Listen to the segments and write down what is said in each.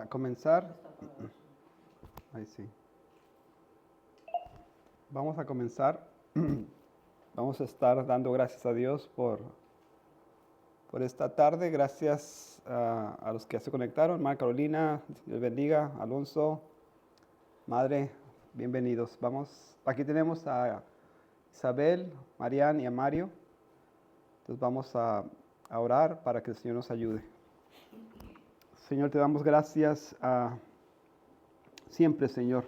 A comenzar. Ahí sí. Vamos a comenzar. Vamos a estar dando gracias a Dios por esta tarde. Gracias a los que ya se conectaron. María Carolina, Dios bendiga. Alonso, Madre, bienvenidos. Vamos, aquí tenemos a Isabel, Marian y a Mario. Entonces vamos a orar para que el Señor nos ayude. Señor, te damos gracias siempre, Señor.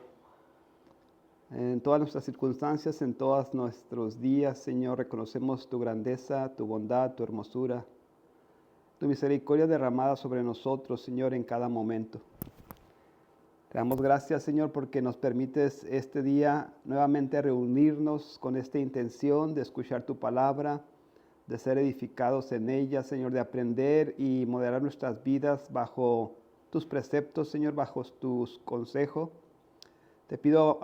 En todas nuestras circunstancias, en todos nuestros días, Señor, reconocemos tu grandeza, tu bondad, tu hermosura, tu misericordia derramada sobre nosotros, Señor, en cada momento. Te damos gracias, Señor, porque nos permites este día nuevamente reunirnos con esta intención de escuchar tu palabra, de ser edificados en ella, Señor, de aprender y modelar nuestras vidas bajo tus preceptos, Señor, bajo tus consejos. Te pido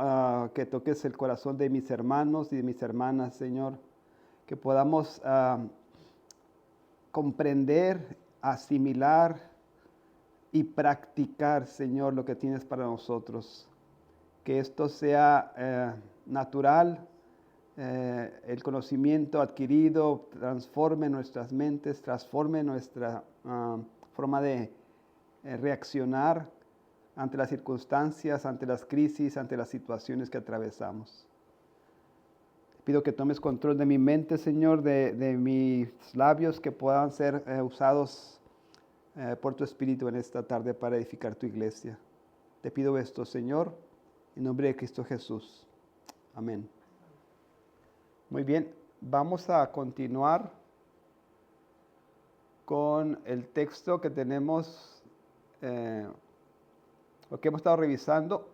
que toques el corazón de mis hermanos y de mis hermanas, Señor, que podamos comprender, asimilar y practicar, Señor, lo que tienes para nosotros. Que esto sea natural, el conocimiento adquirido transforme nuestras mentes, transforme nuestra forma de reaccionar ante las circunstancias, ante las crisis, ante las situaciones que atravesamos. Te pido que tomes control de mi mente, Señor, de mis labios, que puedan ser usados por tu Espíritu en esta tarde para edificar tu iglesia. Te pido esto, Señor, en nombre de Cristo Jesús. Amén. Muy bien, vamos a continuar con el texto que tenemos, lo que hemos estado revisando.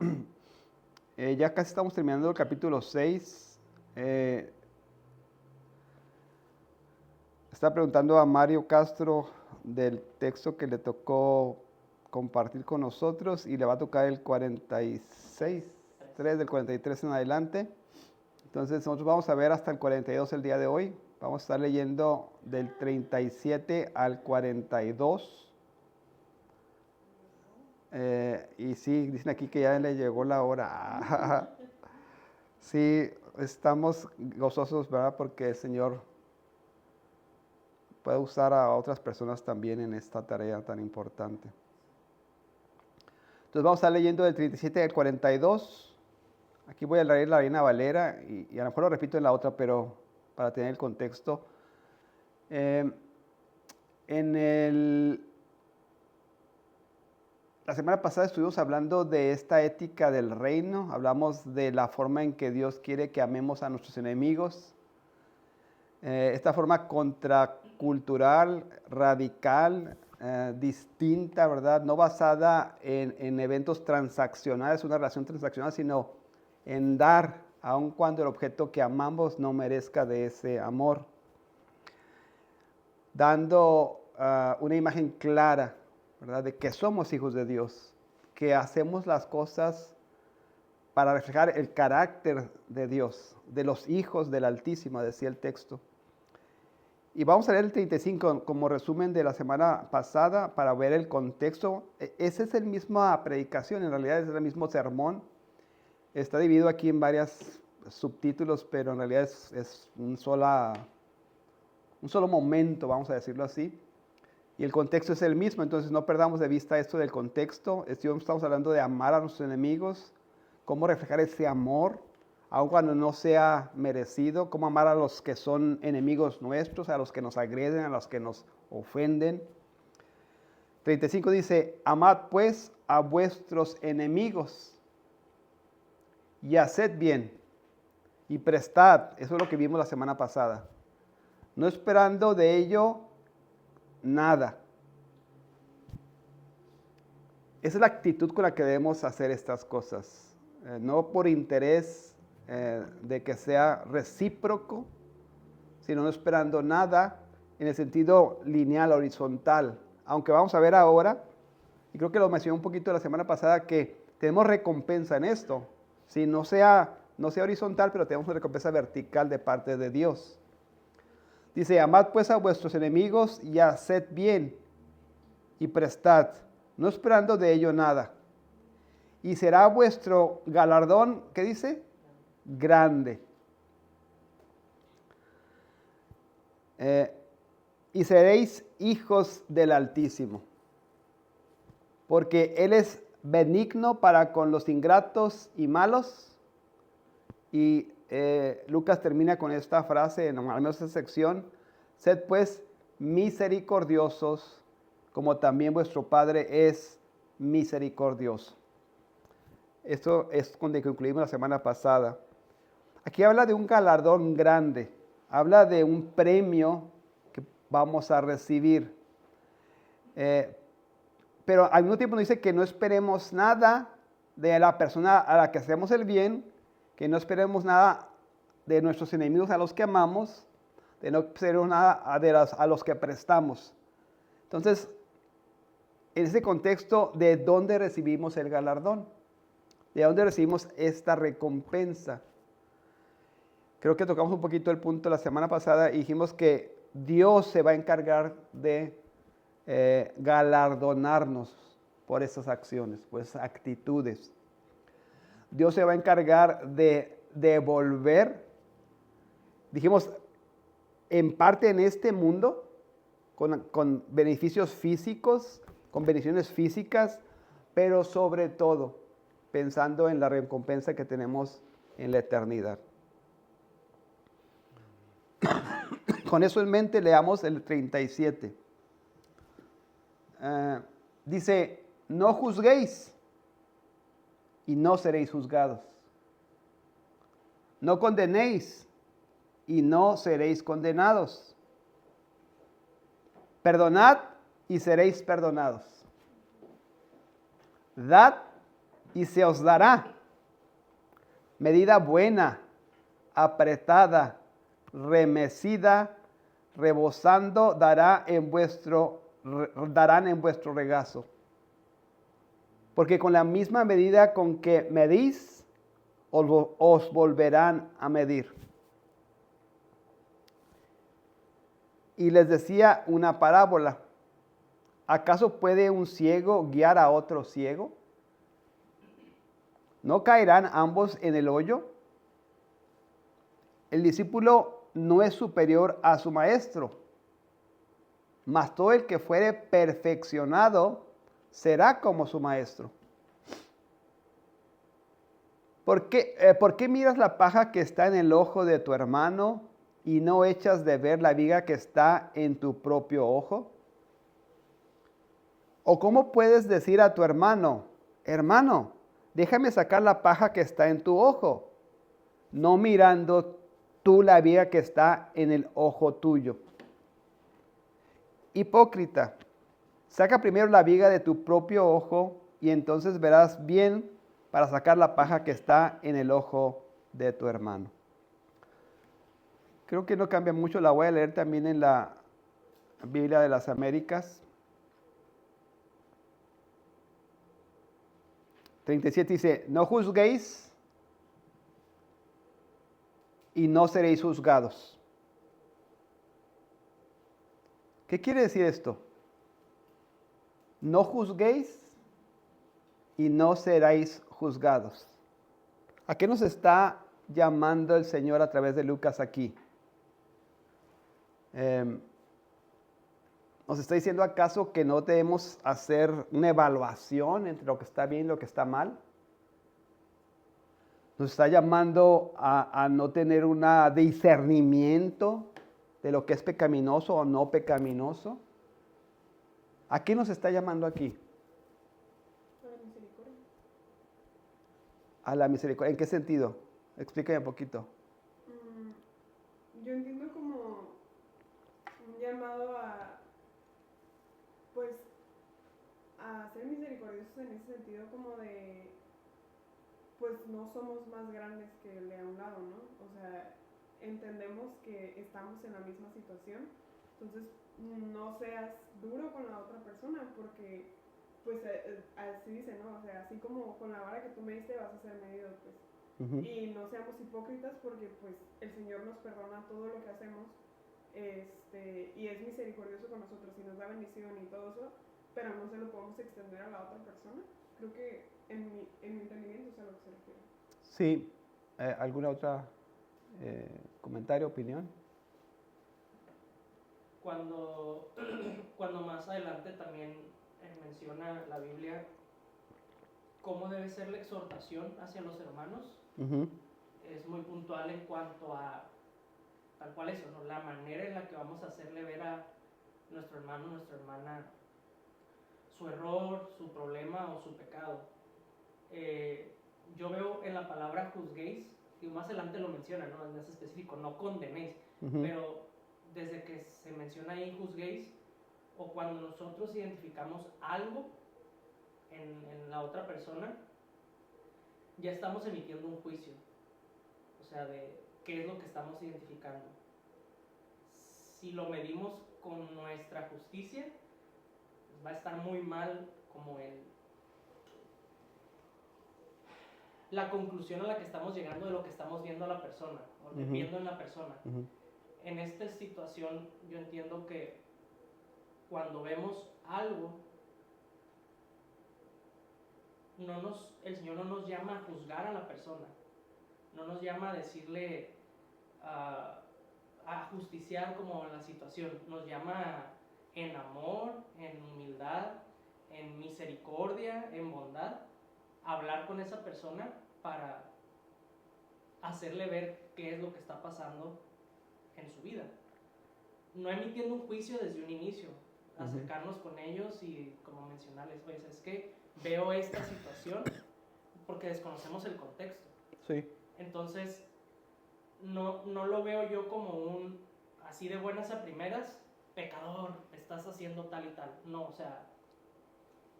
Ya casi estamos terminando el capítulo 6. Está preguntando a Mario Castro del texto que le tocó compartir con nosotros y le va a tocar el 46, 3 del 43 en adelante. Entonces nosotros vamos a ver hasta el 42 el día de hoy. Vamos a estar leyendo del 37 al 42. Y sí, dicen aquí que ya le llegó la hora. Sí, estamos gozosos, ¿verdad? Porque el Señor puede usar a otras personas también en esta tarea tan importante. Entonces vamos a estar leyendo del 37 al 42. Aquí voy a leer la Reina Valera y a lo mejor lo repito en la otra, pero para tener el contexto. La semana pasada estuvimos hablando de esta ética del reino. Hablamos de la forma en que Dios quiere que amemos a nuestros enemigos. Esta forma contracultural, radical, distinta, ¿verdad? No basada en eventos transaccionales, una relación transaccional, sino en dar, aun cuando el objeto que amamos no merezca de ese amor. Dando una imagen clara, ¿verdad?, de que somos hijos de Dios, que hacemos las cosas para reflejar el carácter de Dios, de los hijos del Altísimo, decía el texto. Y vamos a leer el 35 como resumen de la semana pasada para ver el contexto. Esa es la misma predicación, en realidad es el mismo sermón. Está dividido aquí en varios subtítulos, pero en realidad es un solo momento, vamos a decirlo así. Y el contexto es el mismo, entonces no perdamos de vista esto del contexto. Estamos hablando de amar a nuestros enemigos, cómo reflejar ese amor, aun cuando no sea merecido, cómo amar a los que son enemigos nuestros, a los que nos agreden, a los que nos ofenden. 35 dice, amad pues a vuestros enemigos y haced bien y prestad. Eso es lo que vimos la semana pasada. No esperando de ello nada. Esa es la actitud con la que debemos hacer estas cosas. No por interés de que sea recíproco, sino no esperando nada en el sentido lineal, horizontal. Aunque vamos a ver ahora, y creo que lo mencioné un poquito la semana pasada, que tenemos recompensa en esto. Sí, no sea horizontal, pero tenemos una recompensa vertical de parte de Dios. Dice, amad pues a vuestros enemigos y haced bien y prestad. no esperando de ello nada. Y será vuestro galardón, ¿qué dice? Grande. Y seréis hijos del Altísimo, porque Él es benigno para con los ingratos y malos. Y Lucas termina con esta frase, en al menos esta sección: sed pues misericordiosos, como también vuestro Padre es misericordioso. Esto es con lo que concluimos la semana pasada. Aquí habla de un galardón grande, habla de un premio que vamos a recibir. Pero al mismo tiempo nos dice que no esperemos nada de la persona a la que hacemos el bien, que no esperemos nada de nuestros enemigos a los que amamos, de no esperemos nada a los que prestamos. Entonces, en ese contexto, ¿de dónde recibimos el galardón? ¿De dónde recibimos esta recompensa? Creo que tocamos un poquito el punto la semana pasada y dijimos que Dios se va a encargar de galardonarnos por esas acciones, por esas actitudes. Dios se va a encargar de devolver, dijimos, en parte en este mundo, con beneficios físicos, con bendiciones físicas, pero sobre todo pensando en la recompensa que tenemos en la eternidad. Con eso en mente, leamos el 37. Dice, no juzguéis y no seréis juzgados. No condenéis y no seréis condenados. Perdonad y seréis perdonados. Dad y se os dará. Medida buena, apretada, remecida, rebosando, darán en vuestro regazo. Porque con la misma medida con que medís, os volverán a medir. Y les decía una parábola. ¿Acaso puede un ciego guiar a otro ciego? ¿No caerán ambos en el hoyo? El discípulo no es superior a su maestro, mas todo el que fuere perfeccionado será como su maestro. ¿Por qué miras la paja que está en el ojo de tu hermano y no echas de ver la viga que está en tu propio ojo? ¿O cómo puedes decir a tu hermano, hermano, déjame sacar la paja que está en tu ojo, no mirando tú la viga que está en el ojo tuyo? Hipócrita, saca primero la viga de tu propio ojo y entonces verás bien para sacar la paja que está en el ojo de tu hermano. Creo que no cambia mucho, la voy a leer también en la Biblia de las Américas. 37 dice, no juzguéis y no seréis juzgados. ¿Qué quiere decir esto? No juzguéis y no seréis juzgados. ¿A qué nos está llamando el Señor a través de Lucas aquí? ¿Nos está diciendo acaso que no debemos hacer una evaluación entre lo que está bien y lo que está mal? ¿Nos está llamando a no tener un discernimiento de lo que es pecaminoso o no pecaminoso? ¿A qué nos está llamando aquí? A la misericordia. A la misericordia. ¿En qué sentido? Explícame un poquito. Yo entiendo como un llamado a ser misericordiosos en ese sentido como de, pues no somos más grandes que el de a un lado, ¿no? O sea, entendemos que estamos en la misma situación, entonces no seas duro con la otra persona porque, pues así dice, ¿no? O sea, así como con la vara que tú me diste vas a ser medido, pues. Uh-huh. Y no seamos hipócritas porque, pues, el Señor nos perdona todo lo que hacemos y es misericordioso con nosotros y nos da bendición y todo eso, pero no se lo podemos extender a la otra persona. Creo que en mi entendimiento es a lo que se refiere. Sí, ¿alguna otra comentario, opinión? Cuando más adelante también menciona la Biblia cómo debe ser la exhortación hacia los hermanos, es muy puntual en cuanto a tal cual eso, ¿no? La manera en la que vamos a hacerle ver a nuestro hermano, nuestra hermana, su error, su problema o su pecado. Yo veo en la palabra juzguéis, y más adelante lo menciona, ¿no? En ese específico, no condenéis, pero desde que se menciona ahí juzguéis, o cuando nosotros identificamos algo en la otra persona, ya estamos emitiendo un juicio, o sea, de qué es lo que estamos identificando. Si lo medimos con nuestra justicia, pues va a estar muy mal como la conclusión a la que estamos llegando de lo que estamos viendo a la persona, o viendo en la persona. En esta situación yo entiendo que cuando vemos algo, el Señor no nos llama a juzgar a la persona, no nos llama a decirle, a justiciar como la situación, nos llama en amor, en humildad, en misericordia, en bondad, a hablar con esa persona para hacerle ver qué es lo que está pasando en su vida. No emitiendo un juicio desde un inicio, acercarnos con ellos y como mencionarles, oye, es que veo esta situación porque desconocemos el contexto. Sí. Entonces, no lo veo yo como así de buenas a primeras, pecador, estás haciendo tal y tal. No, o sea,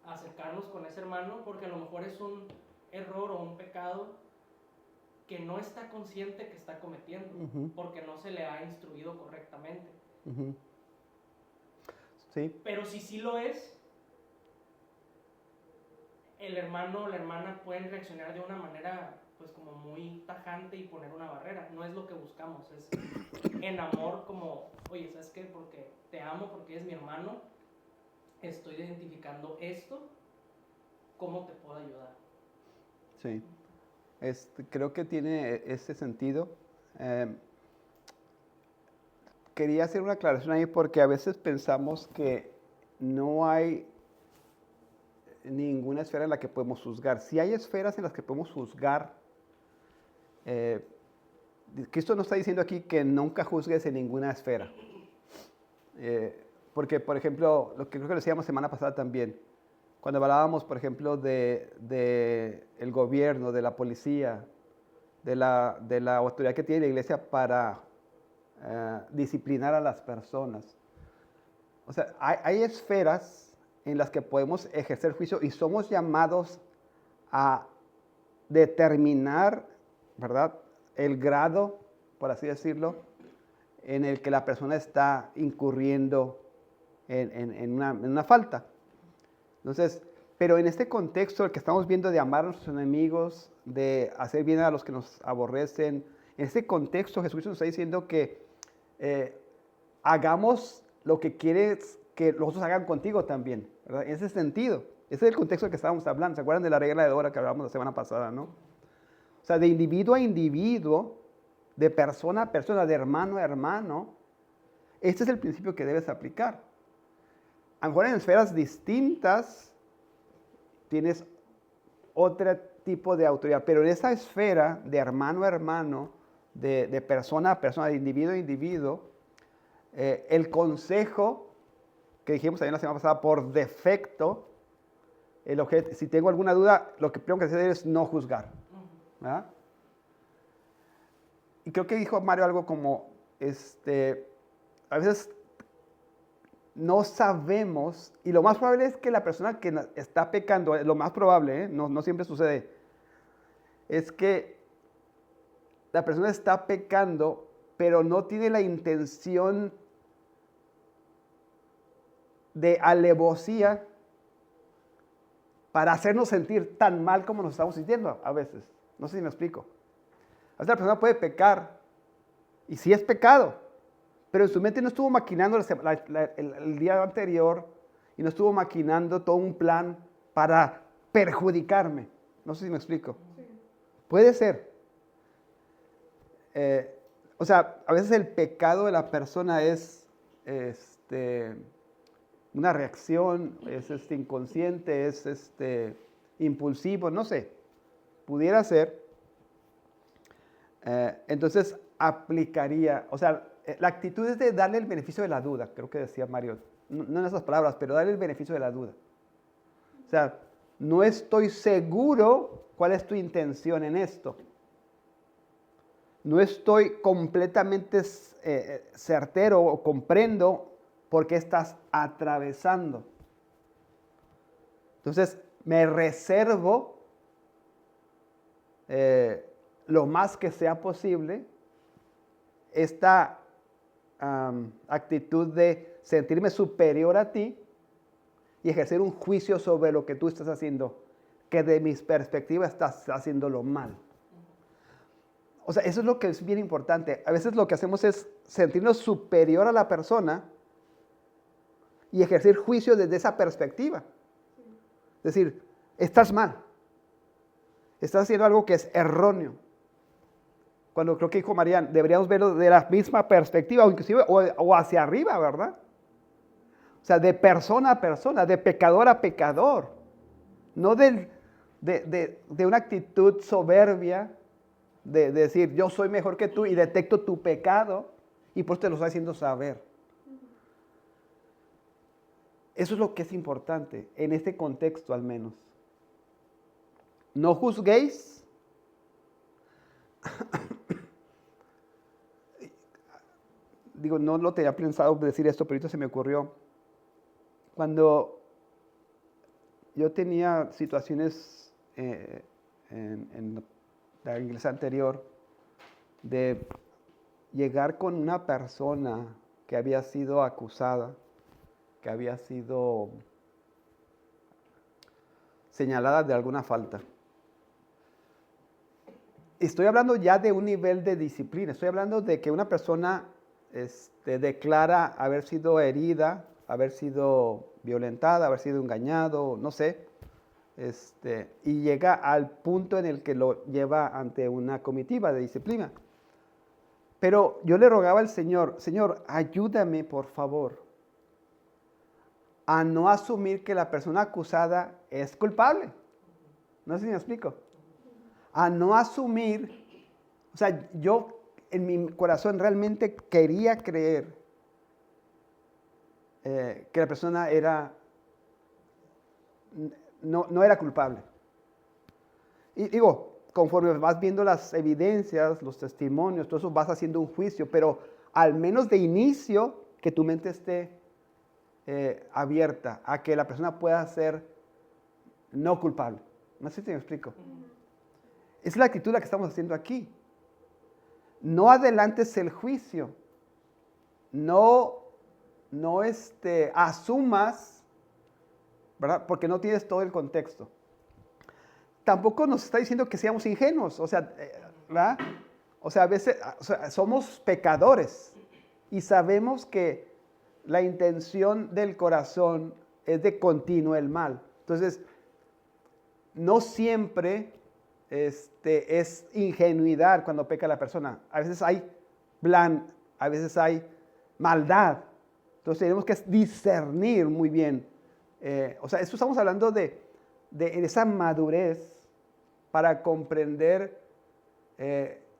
acercarnos con ese hermano porque a lo mejor es un error o un pecado que no está consciente que está cometiendo, porque no se le ha instruido correctamente. Sí. Pero si sí lo es, el hermano o la hermana pueden reaccionar de una manera pues como muy tajante y poner una barrera. No es lo que buscamos, es en amor como, oye, ¿sabes qué? Porque te amo, porque eres mi hermano, estoy identificando esto, ¿cómo te puedo ayudar? Sí, creo que tiene ese sentido. Quería hacer una aclaración ahí porque a veces pensamos que no hay ninguna esfera en la que podemos juzgar. Sí hay esferas en las que podemos juzgar. Cristo no está diciendo aquí que nunca juzgues en ninguna esfera. Porque, por ejemplo, lo que creo que decíamos semana pasada también, cuando hablábamos, por ejemplo, de el gobierno, de la policía, de la autoridad que tiene la iglesia para disciplinar a las personas. O sea, hay esferas en las que podemos ejercer juicio y somos llamados a determinar, ¿verdad?, el grado, por así decirlo, en el que la persona está incurriendo en una falta. Entonces, pero en este contexto, el que estamos viendo de amar a nuestros enemigos, de hacer bien a los que nos aborrecen, en este contexto Jesucristo nos está diciendo que hagamos lo que quieres que los otros hagan contigo también, ¿verdad? En ese sentido, ese es el contexto del que estábamos hablando. ¿Se acuerdan de la regla de oro que hablamos la semana pasada, no? O sea, de individuo a individuo, de persona a persona, de hermano a hermano, este es el principio que debes aplicar. A lo mejor en esferas distintas tienes otro tipo de autoridad, pero en esa esfera de hermano a hermano, de persona a persona, de individuo a individuo, el consejo que dijimos también la semana pasada, por defecto, si tengo alguna duda, lo que tengo que hacer es no juzgar. ¿Verdad? Y creo que dijo Mario algo como, a veces no sabemos, y lo más probable es que la persona que está pecando, lo más probable, no siempre sucede, es que la persona está pecando, pero no tiene la intención de alevosía para hacernos sentir tan mal como nos estamos sintiendo a veces. No sé si me explico. A veces la persona puede pecar, y sí es pecado, pero en su mente no estuvo maquinando el día anterior y no estuvo maquinando todo un plan para perjudicarme. No sé si me explico. Sí. Puede ser. O sea, a veces el pecado de la persona es una reacción, es inconsciente, es impulsivo, no sé. Pudiera ser. Entonces aplicaría, o sea, la actitud es de darle el beneficio de la duda, creo que decía Mario, no en esas palabras, pero darle el beneficio de la duda. O sea, no estoy seguro cuál es tu intención en esto. No estoy completamente certero o comprendo por qué estás atravesando. Entonces, me reservo lo más que sea posible esta actitud de sentirme superior a ti y ejercer un juicio sobre lo que tú estás haciendo, que de mis perspectivas estás haciéndolo mal. O sea, eso es lo que es bien importante. A veces lo que hacemos es sentirnos superior a la persona y ejercer juicio desde esa perspectiva. Es decir, estás mal. Estás haciendo algo que es erróneo. Cuando creo que dijo Marian, deberíamos verlo de la misma perspectiva, o inclusive o hacia arriba, ¿verdad? O sea, de persona a persona, de pecador a pecador. No de una actitud soberbia de decir, yo soy mejor que tú y detecto tu pecado y por eso te lo estoy haciendo saber. Eso es lo que es importante, en este contexto al menos. No juzguéis. Digo, no lo tenía pensado decir esto, pero ahorita se me ocurrió. Cuando yo tenía situaciones en la iglesia anterior de llegar con una persona que había sido acusada, que había sido señalada de alguna falta. Estoy hablando ya de un nivel de disciplina, estoy hablando de que una persona declara haber sido herida, haber sido violentada, haber sido engañado, no sé, y llega al punto en el que lo lleva ante una comitiva de disciplina. Pero yo le rogaba al Señor, Señor, ayúdame por favor a no asumir que la persona acusada es culpable. No sé si me explico. A no asumir, o sea, yo en mi corazón realmente quería creer que la persona no era culpable. Y digo, conforme vas viendo las evidencias, los testimonios, todo eso vas haciendo un juicio, pero al menos de inicio que tu mente esté abierta a que la persona pueda ser no culpable. No sé si me explico. Es la actitud la que estamos haciendo aquí. No adelantes el juicio. No asumas, ¿verdad? Porque no tienes todo el contexto. Tampoco nos está diciendo que seamos ingenuos, o sea, ¿verdad? O sea, a veces somos pecadores y sabemos que la intención del corazón es de continuo el mal. Entonces, no siempre es ingenuidad cuando peca la persona. A veces hay plan, a veces hay maldad. Entonces tenemos que discernir muy bien. O sea, esto estamos hablando de esa madurez para comprender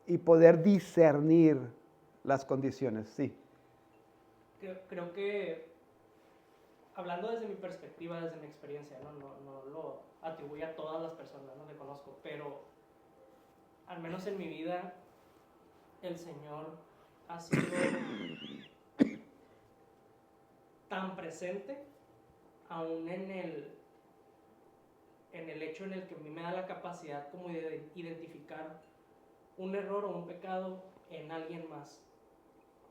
y poder discernir las condiciones. Sí. Creo que, hablando desde mi perspectiva, desde mi experiencia, no lo atribuyo a todas las personas, ¿no?, que conozco, pero al menos en mi vida el Señor ha sido tan presente, aún en el hecho en el que a mí me da la capacidad como de identificar un error o un pecado en alguien más,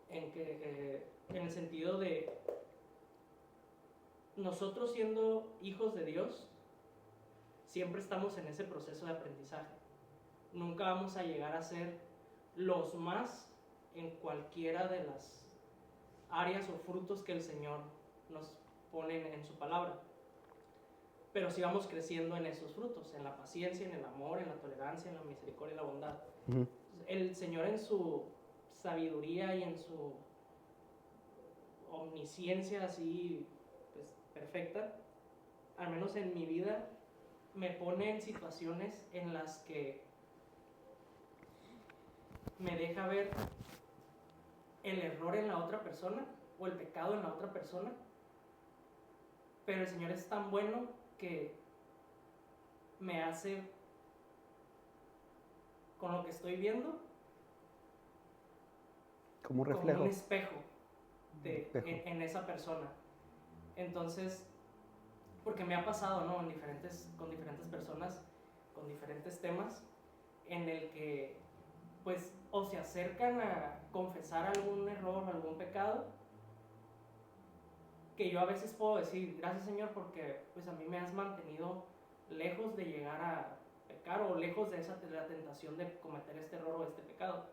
en el sentido de nosotros siendo hijos de Dios siempre estamos en ese proceso de aprendizaje. Nunca vamos a llegar a ser los más en cualquiera de las áreas o frutos que el Señor nos ponen en su palabra. Pero sí vamos creciendo en esos frutos, en la paciencia, en el amor, en la tolerancia, en la misericordia y la bondad. Ujú. El Señor en su sabiduría y en su omnisciencia así pues, perfecta, al menos en mi vida, me pone en situaciones en las que me deja ver el error en la otra persona o el pecado en la otra persona, pero el Señor es tan bueno que me hace, con lo que estoy viendo, Como un como reflejo. un espejo, Espejo. en esa persona. Entonces, porque me ha pasado, ¿no? Con diferentes personas, con diferentes temas, en el que, pues, o se acercan a confesar algún error, algún pecado, que yo a veces puedo decir, gracias Señor, porque pues a mí me has mantenido lejos de llegar a pecar o lejos de la tentación de cometer este error o este pecado.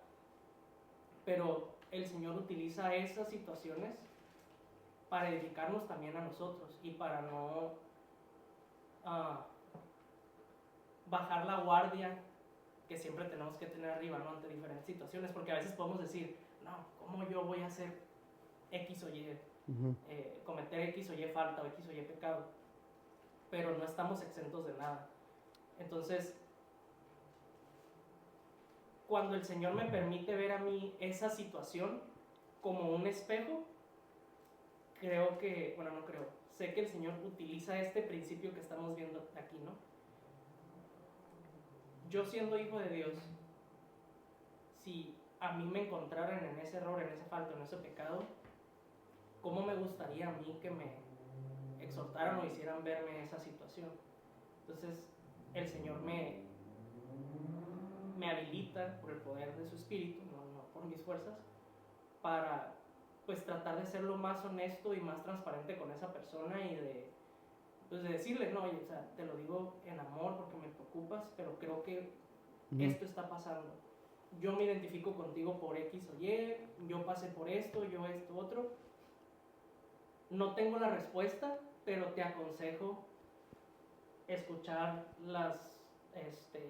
Pero el Señor utiliza esas situaciones para edificarnos también a nosotros y para no bajar la guardia que siempre tenemos que tener arriba, ¿no? Ante diferentes situaciones, porque a veces podemos decir, no, ¿cómo yo voy a hacer X o Y? Cometer X o Y falta o X o Y pecado, pero no estamos exentos de nada. Entonces, cuando el Señor me permite ver a mí esa situación como un espejo, creo que, bueno, no creo, sé que el Señor utiliza este principio que estamos viendo aquí, ¿no? Yo siendo hijo de Dios, si a mí me encontraran en ese error, en ese falta, en ese pecado, ¿cómo me gustaría a mí que me exhortaran o hicieran verme esa situación? Entonces, el Señor me habilita por el poder de su Espíritu, no por mis fuerzas, para pues tratar de ser lo más honesto y más transparente con esa persona y de decirle, no, oye, o sea, te lo digo en amor porque me preocupas, pero creo que esto está pasando. Yo me identifico contigo por X o Y, yo pasé por esto, yo esto, otro. No tengo la respuesta, pero te aconsejo escuchar la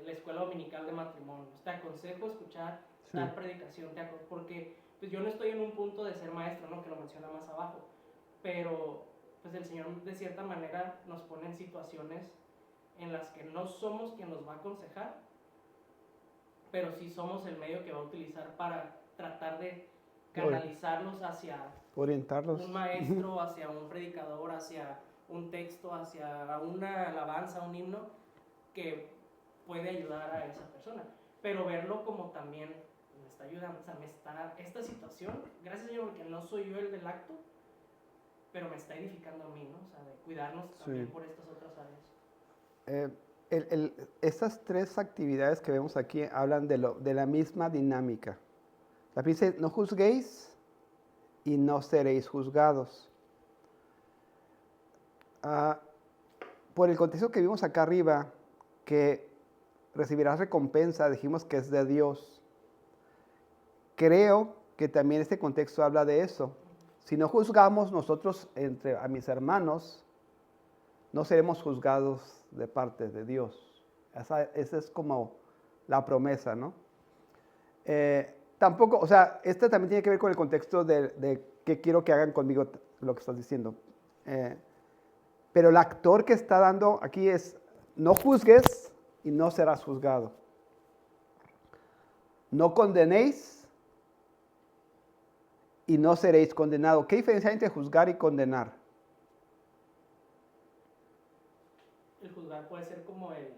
escuela dominical de matrimonios. Te aconsejo escuchar tal predicación, porque pues yo no estoy en un punto de ser maestro, ¿no? Que lo menciona más abajo, pero pues el Señor de cierta manera nos pone en situaciones en las que no somos quien nos va a aconsejar, pero sí somos el medio que va a utilizar para tratar de canalizarlos hacia orientarlos. Un maestro, hacia un predicador, hacia un texto, hacia una alabanza, un himno, que puede ayudar a esa persona. Pero verlo como también me está ayudando, o sea, esta situación, gracias Señor, porque no soy yo el del acto, pero me está edificando a mí, ¿no? O sea, de cuidarnos también por estas otras áreas. Estas tres actividades que vemos aquí hablan de la misma dinámica. La primera dice, no juzguéis y no seréis juzgados. Por el contexto que vimos acá arriba, que recibirás recompensa, dijimos que es de Dios. Creo que también este contexto habla de eso. Si no juzgamos nosotros a mis hermanos, no seremos juzgados de parte de Dios. Esa es como la promesa, ¿no? Tampoco, o sea, este también tiene que ver con el contexto de que quiero que hagan conmigo lo que estás diciendo. Pero el actor que está dando aquí es, no juzgues y no serás juzgado. No condenéis y no seréis condenados. ¿Qué diferencia hay entre juzgar y condenar? El juzgar puede ser como el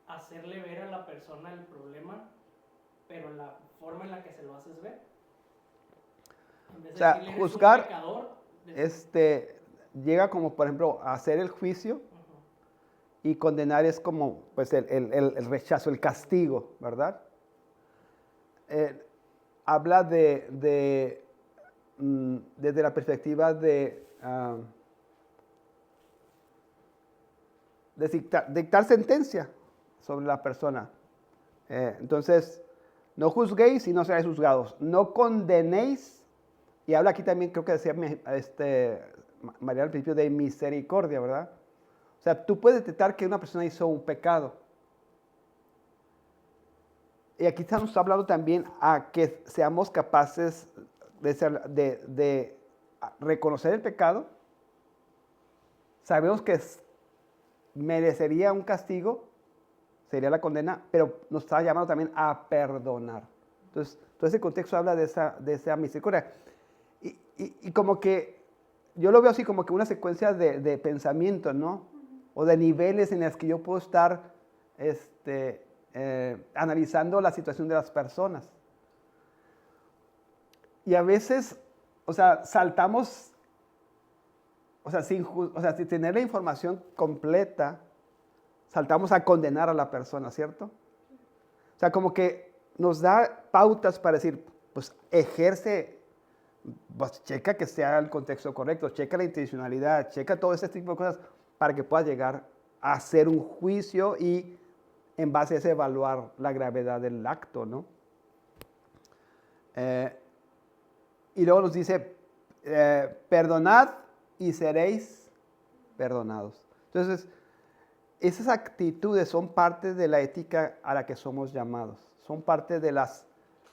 hacerle ver a la persona el problema, pero la forma en la que se lo haces ver. En vez de decirle, eres juzgar, un pecador, llega como, por ejemplo, a hacer el juicio, y condenar es como pues, el rechazo, el castigo, ¿verdad? Habla desde la perspectiva de dictar sentencia sobre la persona. Entonces, no juzguéis y no seréis juzgados. No condenéis Y habla aquí también, creo que decía María al principio, de misericordia, ¿verdad? O sea, tú puedes detectar que una persona hizo un pecado. Y aquí estamos hablando también a que seamos capaces de reconocer el pecado. Sabemos que merecería un castigo, sería la condena, pero nos está llamando también a perdonar. Entonces, todo ese contexto habla de esa misericordia. Y como que, yo lo veo así como que una secuencia de pensamientos, ¿no? O de niveles en los que yo puedo estar analizando la situación de las personas. Y a veces, o sea, saltamos, o sea, sin tener la información completa, saltamos a condenar a la persona, ¿cierto? O sea, como que nos da pautas para decir, pues ejerce, pues checa que sea el contexto correcto, checa la intencionalidad, checa todo ese tipo de cosas para que puedas llegar a hacer un juicio y en base a eso evaluar la gravedad del acto, ¿no? Y luego nos dice, perdonad y seréis perdonados. Entonces, esas actitudes son parte de la ética a la que somos llamados. Son parte de las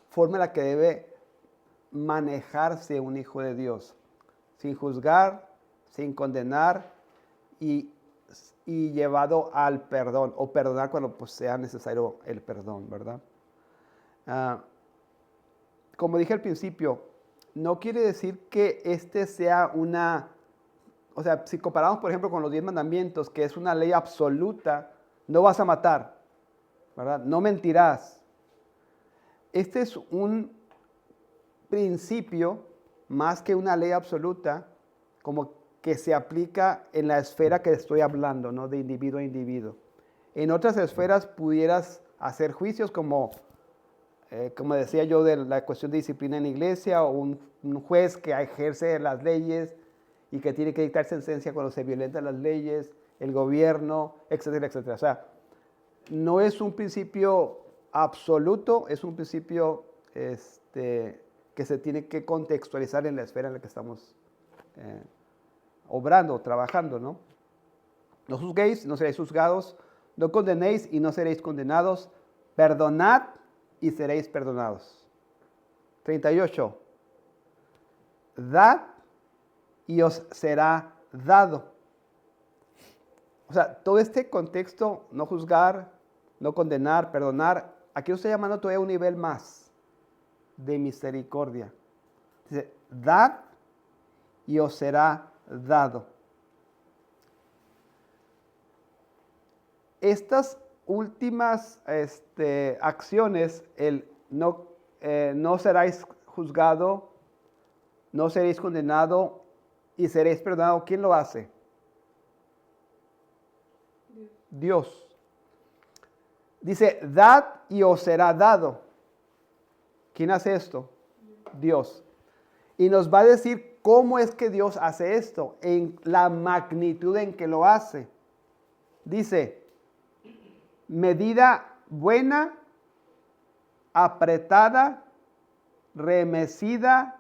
formas en la que debe manejarse un hijo de Dios. Sin juzgar, sin condenar y llevado al perdón. O perdonar cuando pues, sea necesario el perdón, ¿verdad? Como dije al principio, no quiere decir que sea una... O sea, si comparamos, por ejemplo, con los 10 mandamientos, que es una ley absoluta, no vas a matar, ¿verdad? No mentirás. Este es un principio más que una ley absoluta, como que se aplica en la esfera que estoy hablando, ¿no? De individuo a individuo. En otras esferas pudieras hacer juicios como decía yo, de la cuestión de disciplina en la iglesia, o un juez que ejerce las leyes y que tiene que dictar sentencia cuando se violentan las leyes, el gobierno, etcétera, etcétera. O sea, no es un principio absoluto, es un principio que se tiene que contextualizar en la esfera en la que estamos obrando, trabajando, ¿no? No juzguéis, no seréis juzgados, no condenéis y no seréis condenados, perdonad y seréis perdonados. 38. Dad y os será dado. O sea, todo este contexto, no juzgar, no condenar, perdonar, aquí lo está llamando todavía a un nivel más de misericordia. Dice, dad y os será dado. Estas últimas acciones, el no seréis juzgado, no seréis condenado y seréis perdonado, ¿quién lo hace? Dios. Dice, dad y os será dado. ¿Quién hace esto? Dios. Y nos va a decir cómo es que Dios hace esto, en la magnitud en que lo hace. Dice, medida buena, apretada, remecida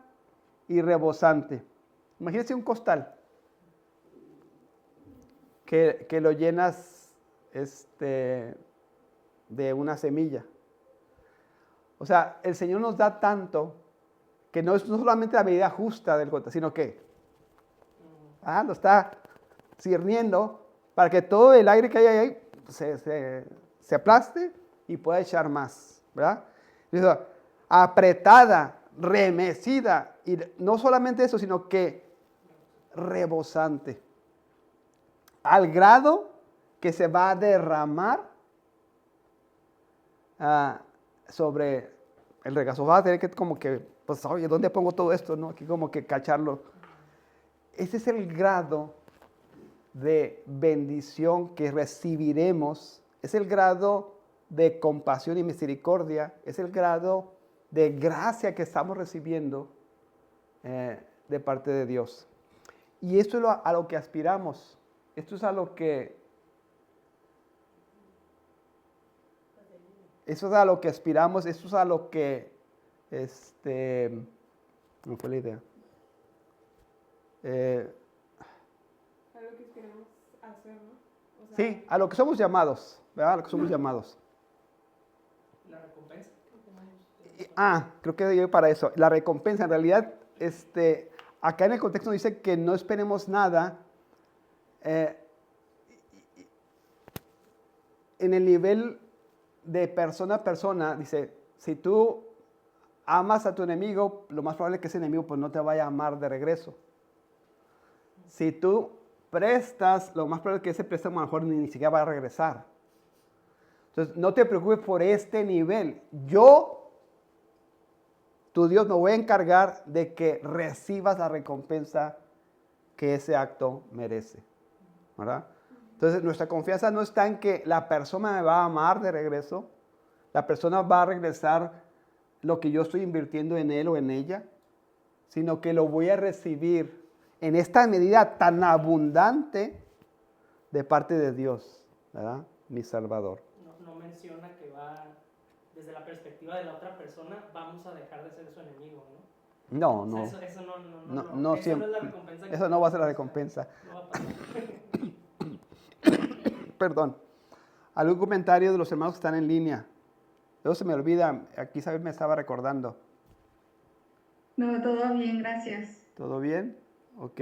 y rebosante. Imagínense un costal que lo llenas de una semilla. O sea, el Señor nos da tanto que no es no solamente la medida justa del costal, sino que lo está cirniendo para que todo el aire que hay ahí se aplaste y pueda echar más, ¿verdad? Entonces, apretada, remecida, y no solamente eso, sino que rebosante, al grado que se va a derramar sobre el regazo. Va a tener que como que, pues, oye, ¿dónde pongo todo esto? ¿No? Aquí como que cacharlo. Ese es el grado de bendición que recibiremos, es el grado de compasión y misericordia, es el grado de gracia que estamos recibiendo de parte de Dios. Y esto es a lo que aspiramos, esto es a lo que aspiramos, esto es a lo que, no fue la idea. Algo que queremos hacer, ¿no? O sea, Sí, a lo que somos llamados, ¿verdad? A lo que somos llamados. La recompensa. Creo que llegué para eso. La recompensa, en realidad, acá en el contexto dice que no esperemos nada. En el nivel de persona a persona, dice, si tú amas a tu enemigo, lo más probable es que ese enemigo pues, no te vaya a amar de regreso. Si tú prestas, lo más probable es que ese préstamo a lo mejor ni siquiera va a regresar. Entonces, no te preocupes por este nivel. Yo, tu Dios, me voy a encargar de que recibas la recompensa que ese acto merece, ¿verdad? Entonces, nuestra confianza no está en que la persona me va a amar de regreso, la persona va a regresar lo que yo estoy invirtiendo en él o en ella, sino que lo voy a recibir en esta medida tan abundante de parte de Dios, ¿verdad? Mi Salvador. No menciona que va, desde la perspectiva de la otra persona, vamos a dejar de ser su enemigo, ¿no? No, O no. sea, eso No esa siempre. no es la recompensa. Eso no va a ser la recompensa. No va a pasar. Perdón. ¿Algún comentario de los hermanos que están en línea? Luego se me olvida, aquí Isabel me estaba recordando. No, todo bien, gracias. ¿Todo bien? Ok.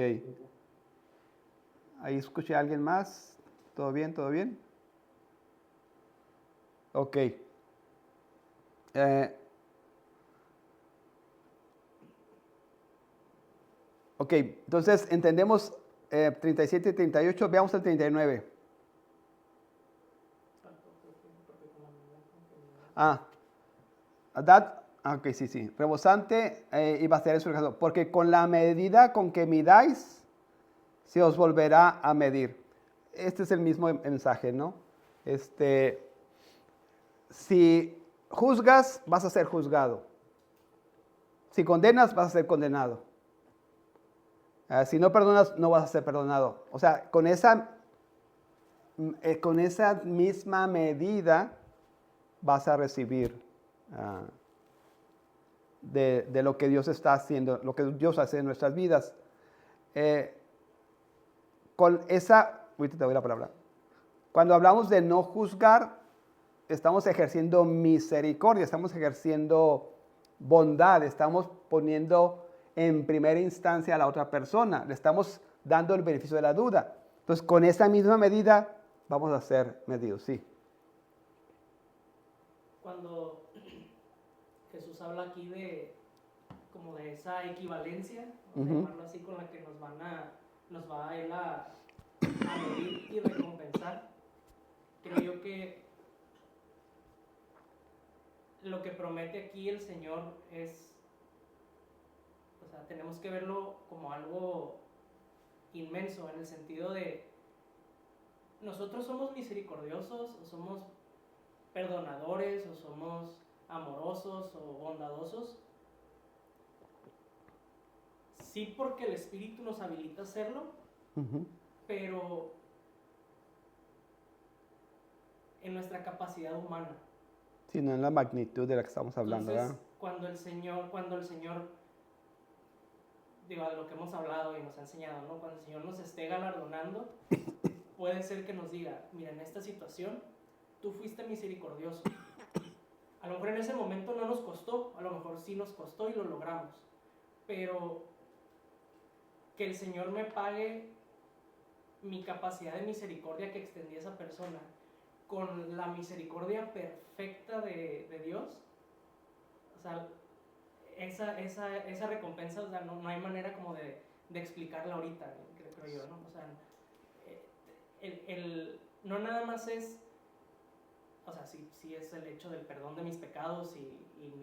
Ahí escuché a alguien más. ¿Todo bien? ¿Todo bien? Ok. Ok, entonces entendemos 37 y 38. Veamos el 39. Ok, sí. Rebosante y vaciar en su regazo. Porque con la medida con que midáis, se os volverá a medir. Este es el mismo mensaje, ¿no? Si juzgas, vas a ser juzgado. Si condenas, vas a ser condenado. Si no perdonas, no vas a ser perdonado. O sea, con esa misma medida vas a recibir de lo que Dios está haciendo, lo que Dios hace en nuestras vidas. Ahorita te doy la palabra. Cuando hablamos de no juzgar, estamos ejerciendo misericordia, estamos ejerciendo bondad, estamos poniendo en primera instancia a la otra persona, le estamos dando el beneficio de la duda. Entonces, con esa misma medida vamos a ser medidos, sí. Cuando Jesús habla aquí de como de esa equivalencia, vamos a llamarlo así, con la que nos va a él a medir y recompensar, creo yo que lo que promete aquí el Señor es, o sea, tenemos que verlo como algo inmenso, en el sentido de nosotros somos misericordiosos, o somos perdonadores, o somos amorosos o bondadosos, sí, porque el Espíritu nos habilita a hacerlo, pero en nuestra capacidad humana. Sí, no en la magnitud de la que estamos hablando. Entonces, ¿verdad? cuando el Señor, digo, a lo que hemos hablado y nos ha enseñado, ¿no? Cuando el Señor nos esté galardonando, puede ser que nos diga, mira, en esta situación, tú fuiste misericordioso. A lo mejor en ese momento no nos costó, a lo mejor sí nos costó y lo logramos, pero que el Señor me pague mi capacidad de misericordia que extendí a esa persona con la misericordia perfecta de Dios, o sea, esa recompensa, o sea, no hay manera como de explicarla ahorita, creo yo, ¿no? O sea, no nada más es, o sea, sí es el hecho del perdón de mis pecados y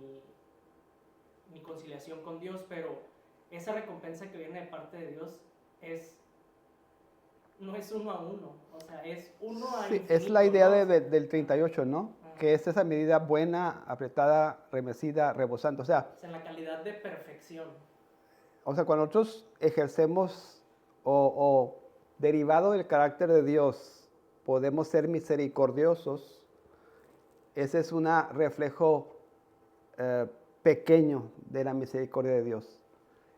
mi conciliación con Dios, pero esa recompensa que viene de parte de Dios no es 1 a 1, o sea, es 1 a Sí, infinito, es la idea ¿no? del 38, ¿no? Que es esa medida buena, apretada, remecida, rebosante. O sea, en la calidad de perfección. O sea, cuando nosotros ejercemos o derivado del carácter de Dios, podemos ser misericordiosos, ese es un reflejo pequeño de la misericordia de Dios.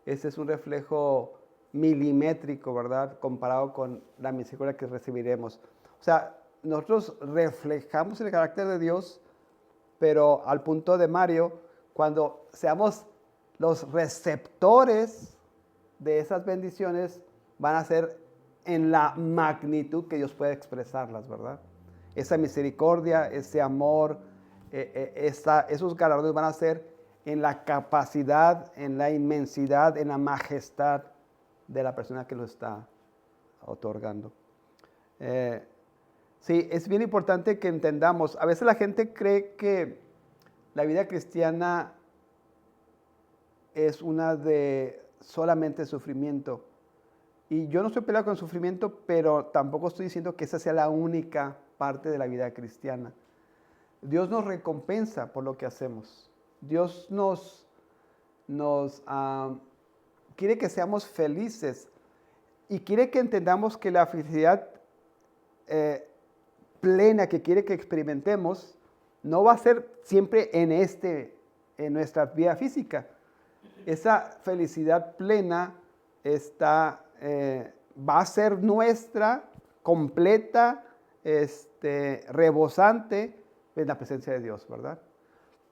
Ese es un reflejo milimétrico, ¿verdad? Comparado con la misericordia que recibiremos. O sea, nosotros reflejamos el carácter de Dios, pero al punto de Mario, cuando seamos los receptores de esas bendiciones, van a ser en la magnitud que Dios puede expresarlas, ¿verdad? Esa misericordia, ese amor, esos galardones van a ser en la capacidad, en la inmensidad, en la majestad de la persona que lo está otorgando. Sí, es bien importante que entendamos. A veces la gente cree que la vida cristiana es una de solamente sufrimiento. Y yo no estoy peleado con el sufrimiento, pero tampoco estoy diciendo que esa sea la única parte de la vida cristiana. Dios nos recompensa por lo que hacemos. Dios nos quiere que seamos felices y quiere que entendamos que la felicidad plena que quiere que experimentemos no va a ser siempre en nuestra vida física. Esa felicidad plena va a ser nuestra, completa, rebosante en la presencia de Dios, ¿verdad?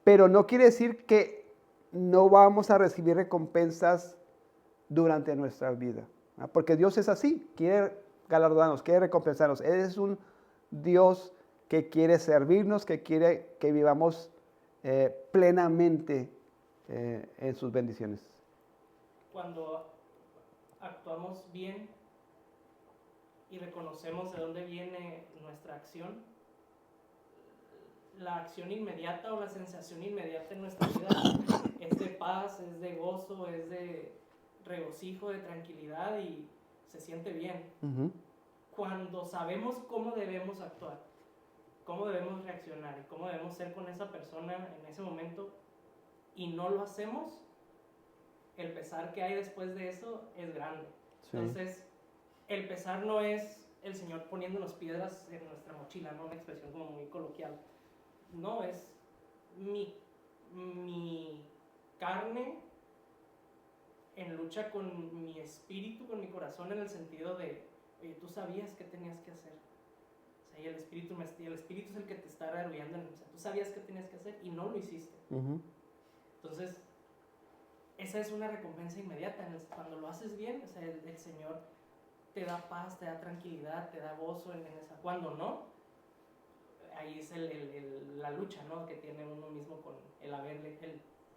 Pero no quiere decir que no vamos a recibir recompensas durante nuestra vida, ¿no? Porque Dios es así, quiere galardonarnos, quiere recompensarnos. Él es un Dios que quiere servirnos, que quiere que vivamos plenamente en sus bendiciones. Cuando actuamos bien y reconocemos de dónde viene nuestra acción, la acción inmediata o la sensación inmediata en nuestra vida es de paz, es de gozo, es de regocijo, de tranquilidad y se siente bien. Uh-huh. Cuando sabemos cómo debemos actuar, cómo debemos reaccionar y cómo debemos ser con esa persona en ese momento y no lo hacemos, el pesar que hay después de eso es grande. Sí. Entonces, el pesar no es el Señor poniéndonos piedras en nuestra mochila, no una expresión como muy coloquial. No, es mi carne en lucha con mi espíritu, con mi corazón, en el sentido de, oye, tú sabías qué tenías que hacer. O sea, y el espíritu es el que te está arrullando. O sea, tú sabías qué tenías que hacer y no lo hiciste. Uh-huh. Entonces, esa es una recompensa inmediata. Cuando lo haces bien, o sea, el Señor te da paz, te da tranquilidad, te da gozo en esa. Cuando no, ahí es la lucha, ¿no?, que tiene uno mismo con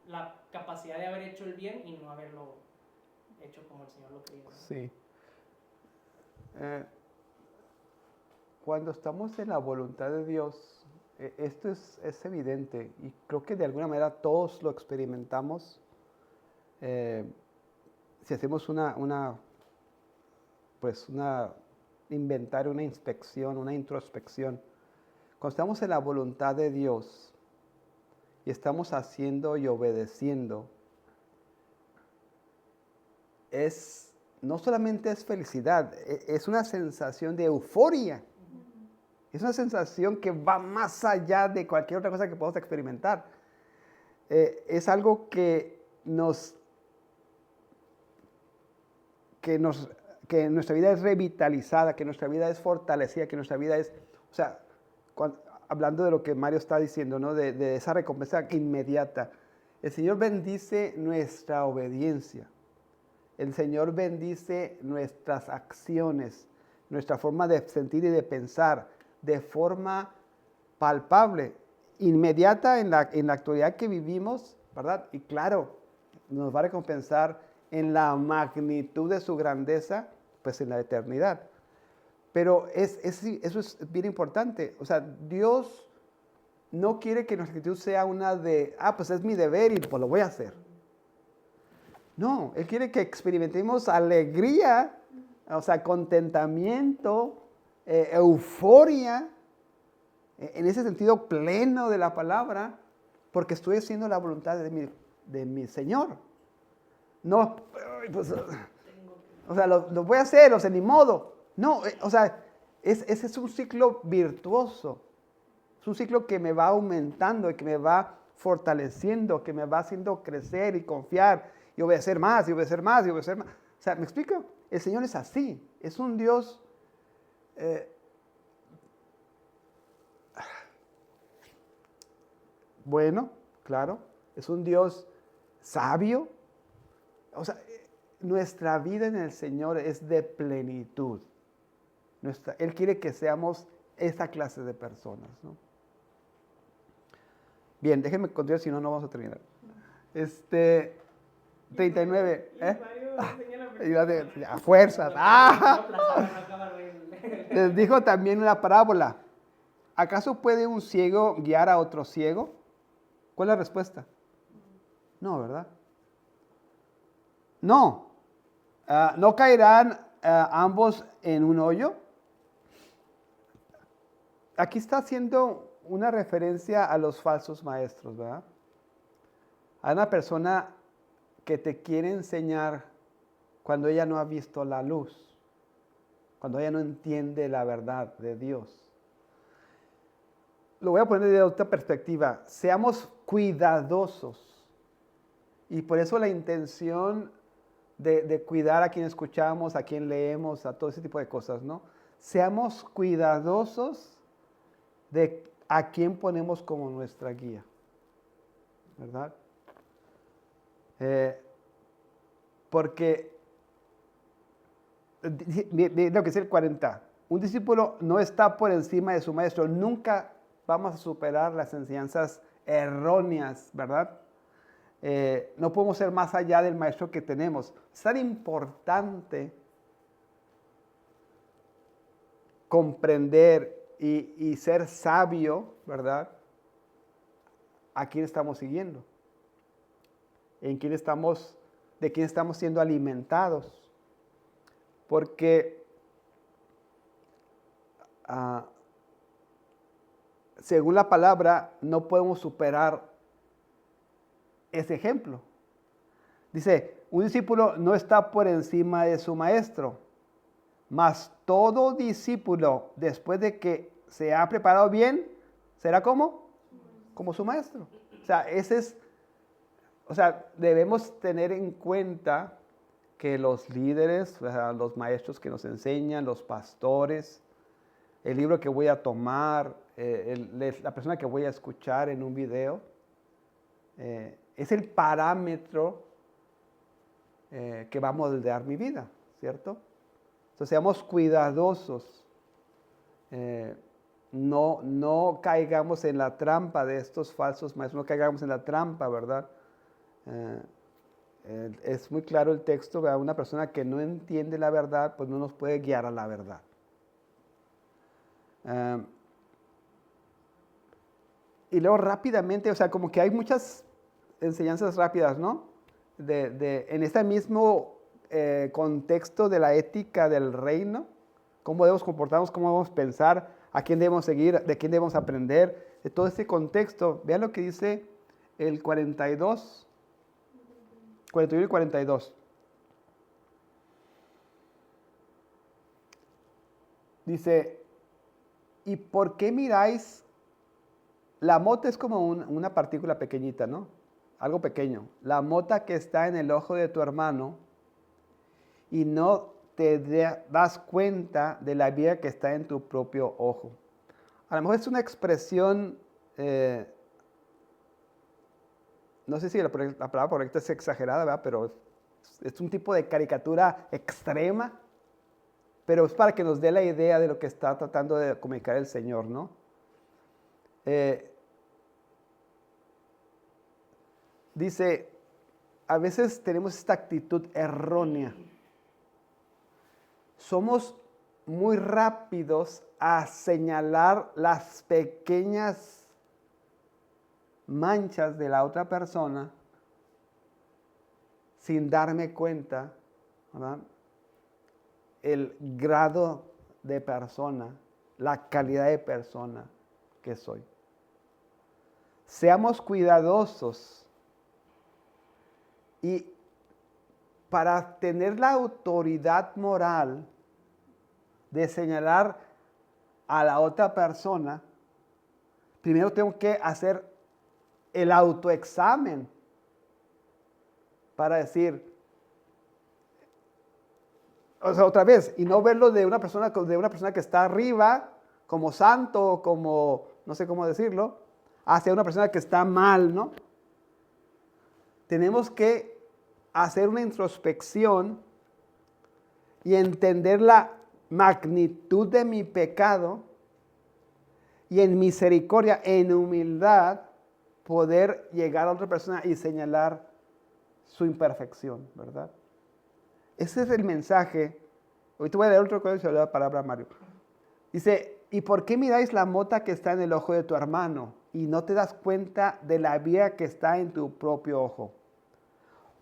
la capacidad de haber hecho el bien y no haberlo hecho como el Señor lo quería, ¿no? Sí. Cuando estamos en la voluntad de Dios, esto es evidente y creo que de alguna manera todos lo experimentamos. Si hacemos una inventario, una inspección, una introspección, cuando estamos en la voluntad de Dios y estamos haciendo y obedeciendo, no solamente es felicidad, es una sensación de euforia. Es una sensación que va más allá de cualquier otra cosa que podamos experimentar. Es algo que nuestra vida es revitalizada, que nuestra vida es fortalecida, que nuestra vida es, o sea, hablando de lo que Mario está diciendo, ¿no?, de esa recompensa inmediata. El Señor bendice nuestra obediencia. El Señor bendice nuestras acciones, nuestra forma de sentir y de pensar, de forma palpable, inmediata en la actualidad que vivimos, ¿verdad? Y claro, nos va a recompensar en la magnitud de su grandeza, pues en la eternidad. Pero eso es bien importante. O sea, Dios no quiere que nuestra actitud sea una de, pues es mi deber y pues lo voy a hacer. No, Él quiere que experimentemos alegría, o sea, contentamiento, euforia, en ese sentido pleno de la palabra, porque estoy haciendo la voluntad de mi Señor. No, pues, o sea, lo voy a hacer, o sea, ni modo. No, o sea, ese es un ciclo virtuoso. Es un ciclo que me va aumentando y que me va fortaleciendo, que me va haciendo crecer y confiar y obedecer más y obedecer más y obedecer más. O sea, ¿me explico? el Señor es así. Es un Dios bueno, claro. Es un Dios sabio. O sea, nuestra vida en el Señor es de plenitud. Él quiere que seamos esa clase de personas, ¿no? Bien, déjenme continuar, si no, no vamos a terminar. 39. A fuerzas. Les dijo también una parábola. ¿Acaso puede un ciego guiar a otro ciego? ¿Cuál es la respuesta? No, ¿verdad? No. ¿No caerán ambos en un hoyo? Aquí está haciendo una referencia a los falsos maestros, ¿verdad? A una persona que te quiere enseñar cuando ella no ha visto la luz, cuando ella no entiende la verdad de Dios. Lo voy a poner de otra perspectiva. Seamos cuidadosos. Y por eso la intención de cuidar a quien escuchamos, a quien leemos, a todo ese tipo de cosas, ¿no? Seamos cuidadosos de a quién ponemos como nuestra guía, ¿verdad? Porque, lo que es el 40, un discípulo no está por encima de su maestro. Nunca vamos a superar las enseñanzas erróneas, ¿verdad? No podemos ser más allá del maestro que tenemos. Es tan importante comprender y ser sabio, ¿verdad? ¿A quién estamos siguiendo? ¿De quién estamos siendo alimentados? Porque según la palabra no podemos superar ese ejemplo. Dice, un discípulo no está por encima de su maestro, mas todo discípulo, después de que se ha preparado bien, será como su maestro. O sea, debemos tener en cuenta que los líderes, o sea, los maestros que nos enseñan, los pastores, el libro que voy a tomar, la persona que voy a escuchar en un video, es el parámetro que va a moldear mi vida, ¿cierto? Entonces seamos cuidadosos, no caigamos en la trampa de estos falsos maestros, no caigamos en la trampa, ¿verdad? Es muy claro el texto, ¿verdad? Una persona que no entiende la verdad, pues no nos puede guiar a la verdad. Y luego rápidamente, o sea, como que hay muchas enseñanzas rápidas, ¿no? En este mismo contexto de la ética del reino, cómo debemos comportarnos, cómo debemos pensar, a quién debemos seguir, de quién debemos aprender, de todo este contexto. Vean lo que dice el 42, 41 y 42. Dice, ¿y por qué miráis? La mota es como una partícula pequeñita, ¿no? Algo pequeño. La mota que está en el ojo de tu hermano y no te das cuenta de la viga que está en tu propio ojo. A lo mejor es una expresión, no sé si la palabra correcta es exagerada, ¿verdad? Pero es un tipo de caricatura extrema, pero es para que nos dé la idea de lo que está tratando de comunicar el Señor, ¿no? Dice, a veces tenemos esta actitud errónea. Somos muy rápidos a señalar las pequeñas manchas de la otra persona sin darme cuenta, ¿verdad? El grado de persona, la calidad de persona que soy. Seamos cuidadosos y para tener la autoridad moral de señalar a la otra persona, primero tengo que hacer el autoexamen para decir, o sea, otra vez, y no verlo de una persona que está arriba, como santo, como, no sé cómo decirlo, hacia una persona que está mal, ¿no? Tenemos que hacer una introspección y entender la magnitud de mi pecado y en misericordia, en humildad, poder llegar a otra persona y señalar su imperfección, ¿verdad? Ese es el mensaje. Hoy te voy a leer otro código de la palabra, Mario. Dice, ¿y por qué miráis la mota que está en el ojo de tu hermano y no te das cuenta de la viga que está en tu propio ojo?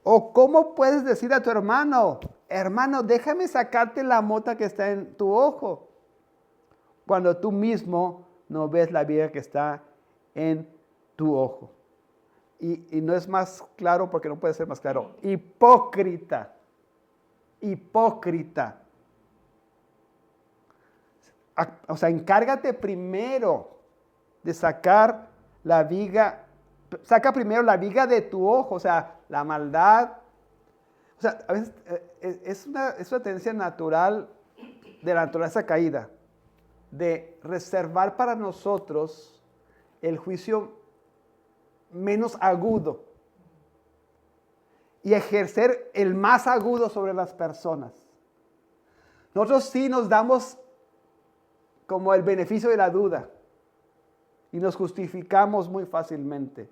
¿O cómo puedes decir a tu hermano, hermano, déjame sacarte la mota que está en tu ojo, cuando tú mismo no ves la viga que está en tu ojo? Y no es más claro porque no puede ser más claro. Hipócrita. Hipócrita. O sea, encárgate primero de sacar la viga. Saca primero la viga de tu ojo, o sea, la maldad. O sea, a veces es una tendencia natural de la naturaleza caída, de reservar para nosotros el juicio menos agudo y ejercer el más agudo sobre las personas. Nosotros sí nos damos como el beneficio de la duda y nos justificamos muy fácilmente.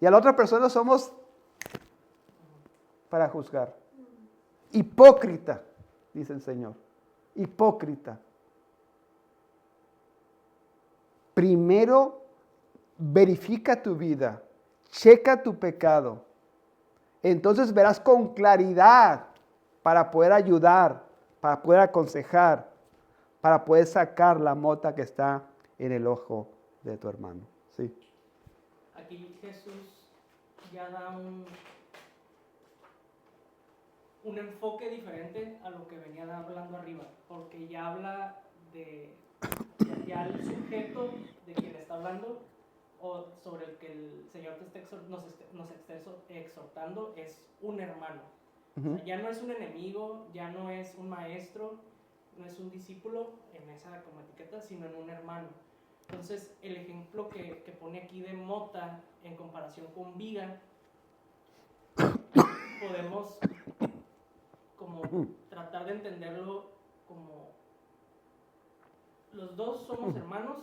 Y a la otra persona somos para juzgar. Hipócrita, dice el Señor. Hipócrita. Primero, verifica tu vida, checa tu pecado. Entonces verás con claridad para poder ayudar, para poder aconsejar, para poder sacar la mota que está en el ojo de tu hermano. Sí. Aquí Jesús ya da un enfoque diferente a lo que venía hablando arriba, porque ya habla de ya el sujeto de quien está hablando o sobre el que el Señor nos está exhortando es un hermano. O sea, ya no es un enemigo, ya no es un maestro, no es un discípulo en esa como etiqueta, sino en un hermano. Entonces, el ejemplo que pone aquí de mota en comparación con viga, podemos como tratar de entenderlo como los dos somos hermanos,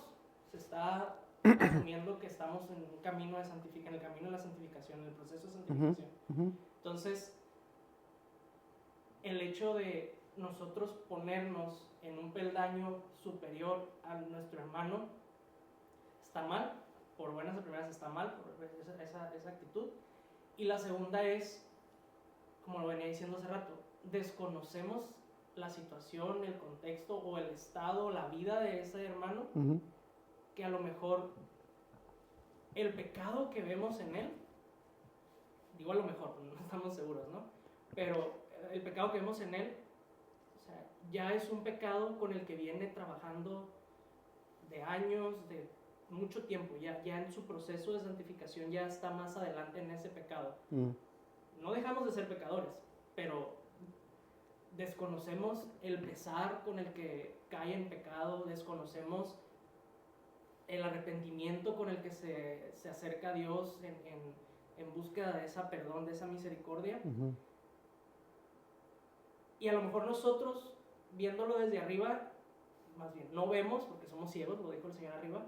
se está asumiendo que estamos en un camino de en el camino de la santificación, en el proceso de santificación. Entonces, el hecho de nosotros ponernos en un peldaño superior a nuestro hermano está mal, por buenas o primeras está mal, por esa actitud. Y la segunda es, como lo venía diciendo hace rato, desconocemos la situación, el contexto o el estado, la vida de ese hermano, que a lo mejor el pecado que vemos en él, digo a lo mejor, no estamos seguros, ¿no? Pero el pecado que vemos en él, o sea, ya es un pecado con el que viene trabajando de años, de mucho tiempo, ya en su proceso de santificación ya está más adelante en ese pecado. No dejamos de ser pecadores, pero desconocemos el pesar con el que cae en pecado, desconocemos el arrepentimiento con el que se acerca a Dios en búsqueda de esa perdón, de esa misericordia. Y a lo mejor nosotros, viéndolo desde arriba, más bien no vemos, porque somos ciegos, lo dijo el Señor arriba,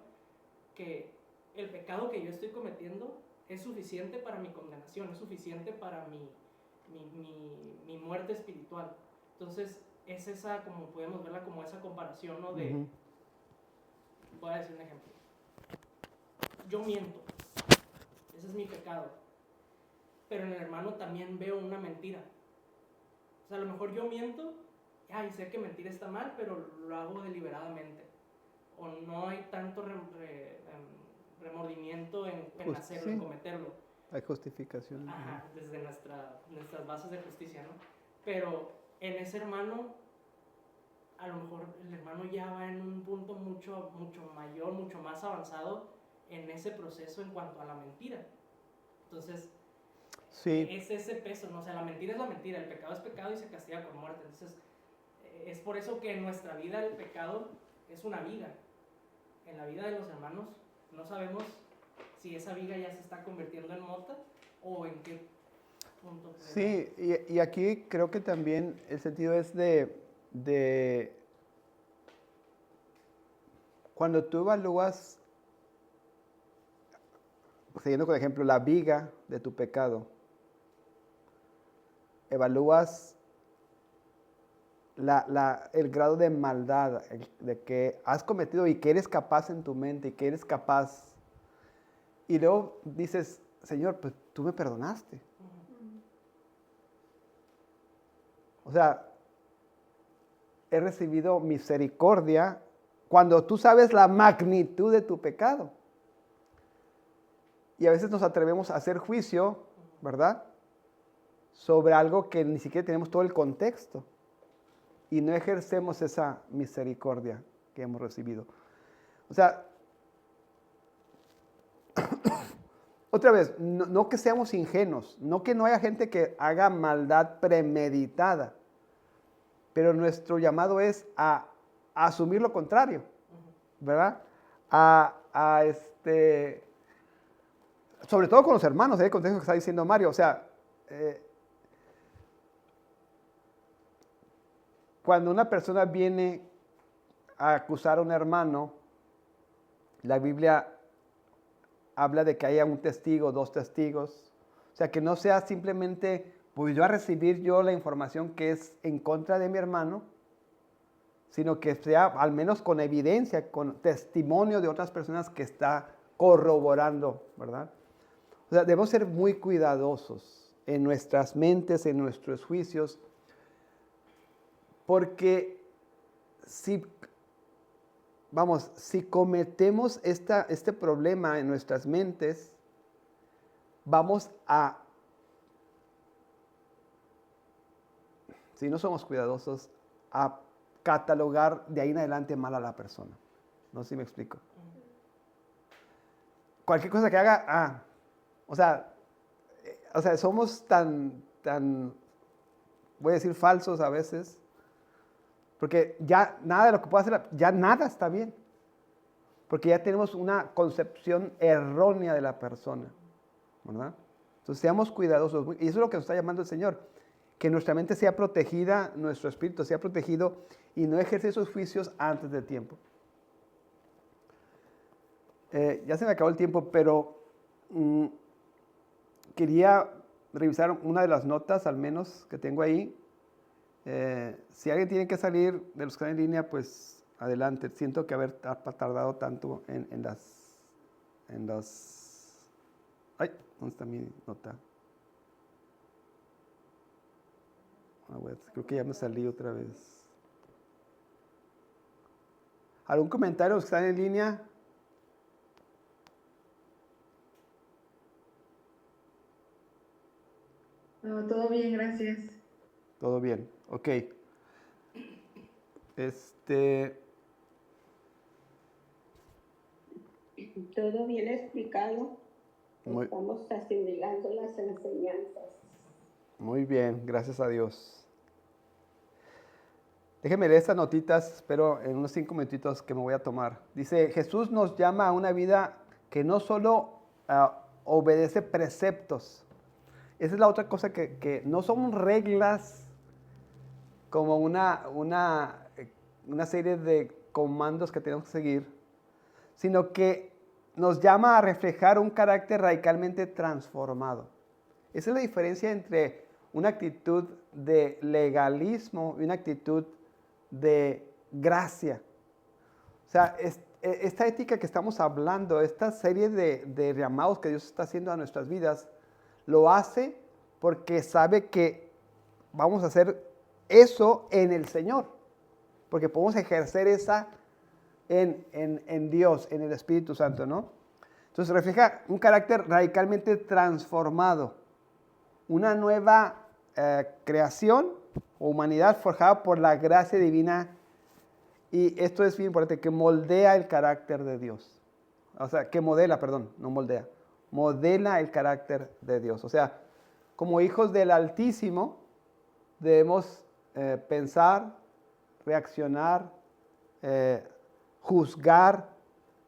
que el pecado que yo estoy cometiendo es suficiente para mi condenación, es suficiente para mi muerte espiritual. Entonces, es esa, como podemos verla como esa comparación, ¿no? De, voy a decir un ejemplo. Yo miento, ese es mi pecado, pero en el hermano también veo una mentira. O sea, a lo mejor yo miento, y sé que mentir está mal, pero lo hago deliberadamente. O no hay tanto remordimiento en hacerlo, en cometerlo. Hay justificación. Ajá, desde nuestras bases de justicia, ¿no? Pero en ese hermano, a lo mejor el hermano ya va en un punto mucho mayor, mucho más avanzado en ese proceso en cuanto a la mentira. Entonces, es ese peso, ¿no? O sea, la mentira es la mentira, el pecado es pecado y se castiga con muerte. Entonces, Es por eso que en nuestra vida el pecado es una viga. En la vida de los hermanos no sabemos si esa viga ya se está convirtiendo en mota o en qué punto. Sí, y aquí creo que también el sentido es de cuando tú evalúas, siguiendo con ejemplo, la viga de tu pecado, evalúas el grado de maldad de que has cometido y que eres capaz en tu mente y que eres capaz. Y luego dices, Señor, pues tú me perdonaste. O sea, he recibido misericordia cuando tú sabes la magnitud de tu pecado. Y a veces nos atrevemos a hacer juicio, ¿verdad? Sobre algo que ni siquiera tenemos todo el contexto. Y no ejercemos esa misericordia que hemos recibido. O sea, otra vez, no que seamos ingenuos, no que no haya gente que haga maldad premeditada, pero nuestro llamado es a asumir lo contrario, ¿verdad? Sobre todo con los hermanos, el contexto que está diciendo Mario, o sea, cuando una persona viene a acusar a un hermano, la Biblia habla de que haya un testigo, 2 testigos. O sea, que no sea simplemente, pues yo a recibir yo la información que es en contra de mi hermano, sino que sea al menos con evidencia, con testimonio de otras personas que está corroborando, ¿verdad? O sea, debemos ser muy cuidadosos en nuestras mentes, en nuestros juicios, porque si cometemos este problema en nuestras mentes, vamos a, si no somos cuidadosos, a catalogar de ahí en adelante mal a la persona. No sé si me explico. Cualquier cosa que haga, o sea, somos tan, voy a decir falsos a veces, porque ya nada de lo que pueda hacer, ya nada está bien. Porque ya tenemos una concepción errónea de la persona, ¿verdad? Entonces seamos cuidadosos. Y eso es lo que nos está llamando el Señor. Que nuestra mente sea protegida, nuestro espíritu sea protegido y no ejerce esos juicios antes del tiempo. Ya se me acabó el tiempo, pero quería revisar una de las notas, al menos, que tengo ahí. Si alguien tiene que salir de los que están en línea, pues adelante. Siento que haber tardado tanto en las... Ay, ¿dónde está mi nota? Creo que ya me salí otra vez. ¿Algún comentario de los que están en línea? No, todo bien, gracias. Todo bien, ok. Todo bien explicado. Muy, Estamos asimilando las enseñanzas. muy bien, gracias a Dios. Déjenme leer estas notitas, espero en unos 5 minutitos que me voy a tomar. Dice, Jesús nos llama a una vida que no solo obedece preceptos. Esa es la otra cosa que no son reglas como una serie de comandos que tenemos que seguir, sino que nos llama a reflejar un carácter radicalmente transformado. Esa es la diferencia entre una actitud de legalismo y una actitud de gracia. O sea, esta ética que estamos hablando, esta serie de llamados que Dios está haciendo a nuestras vidas, lo hace porque sabe que vamos a hacer eso en el Señor, porque podemos ejercer esa en Dios, en el Espíritu Santo, ¿no? Entonces refleja un carácter radicalmente transformado, una nueva creación o humanidad forjada por la gracia divina, y esto es bien importante, que moldea el carácter de Dios. O sea, que modela, perdón, no moldea, modela el carácter de Dios. O sea, como hijos del Altísimo debemos pensar, reaccionar, juzgar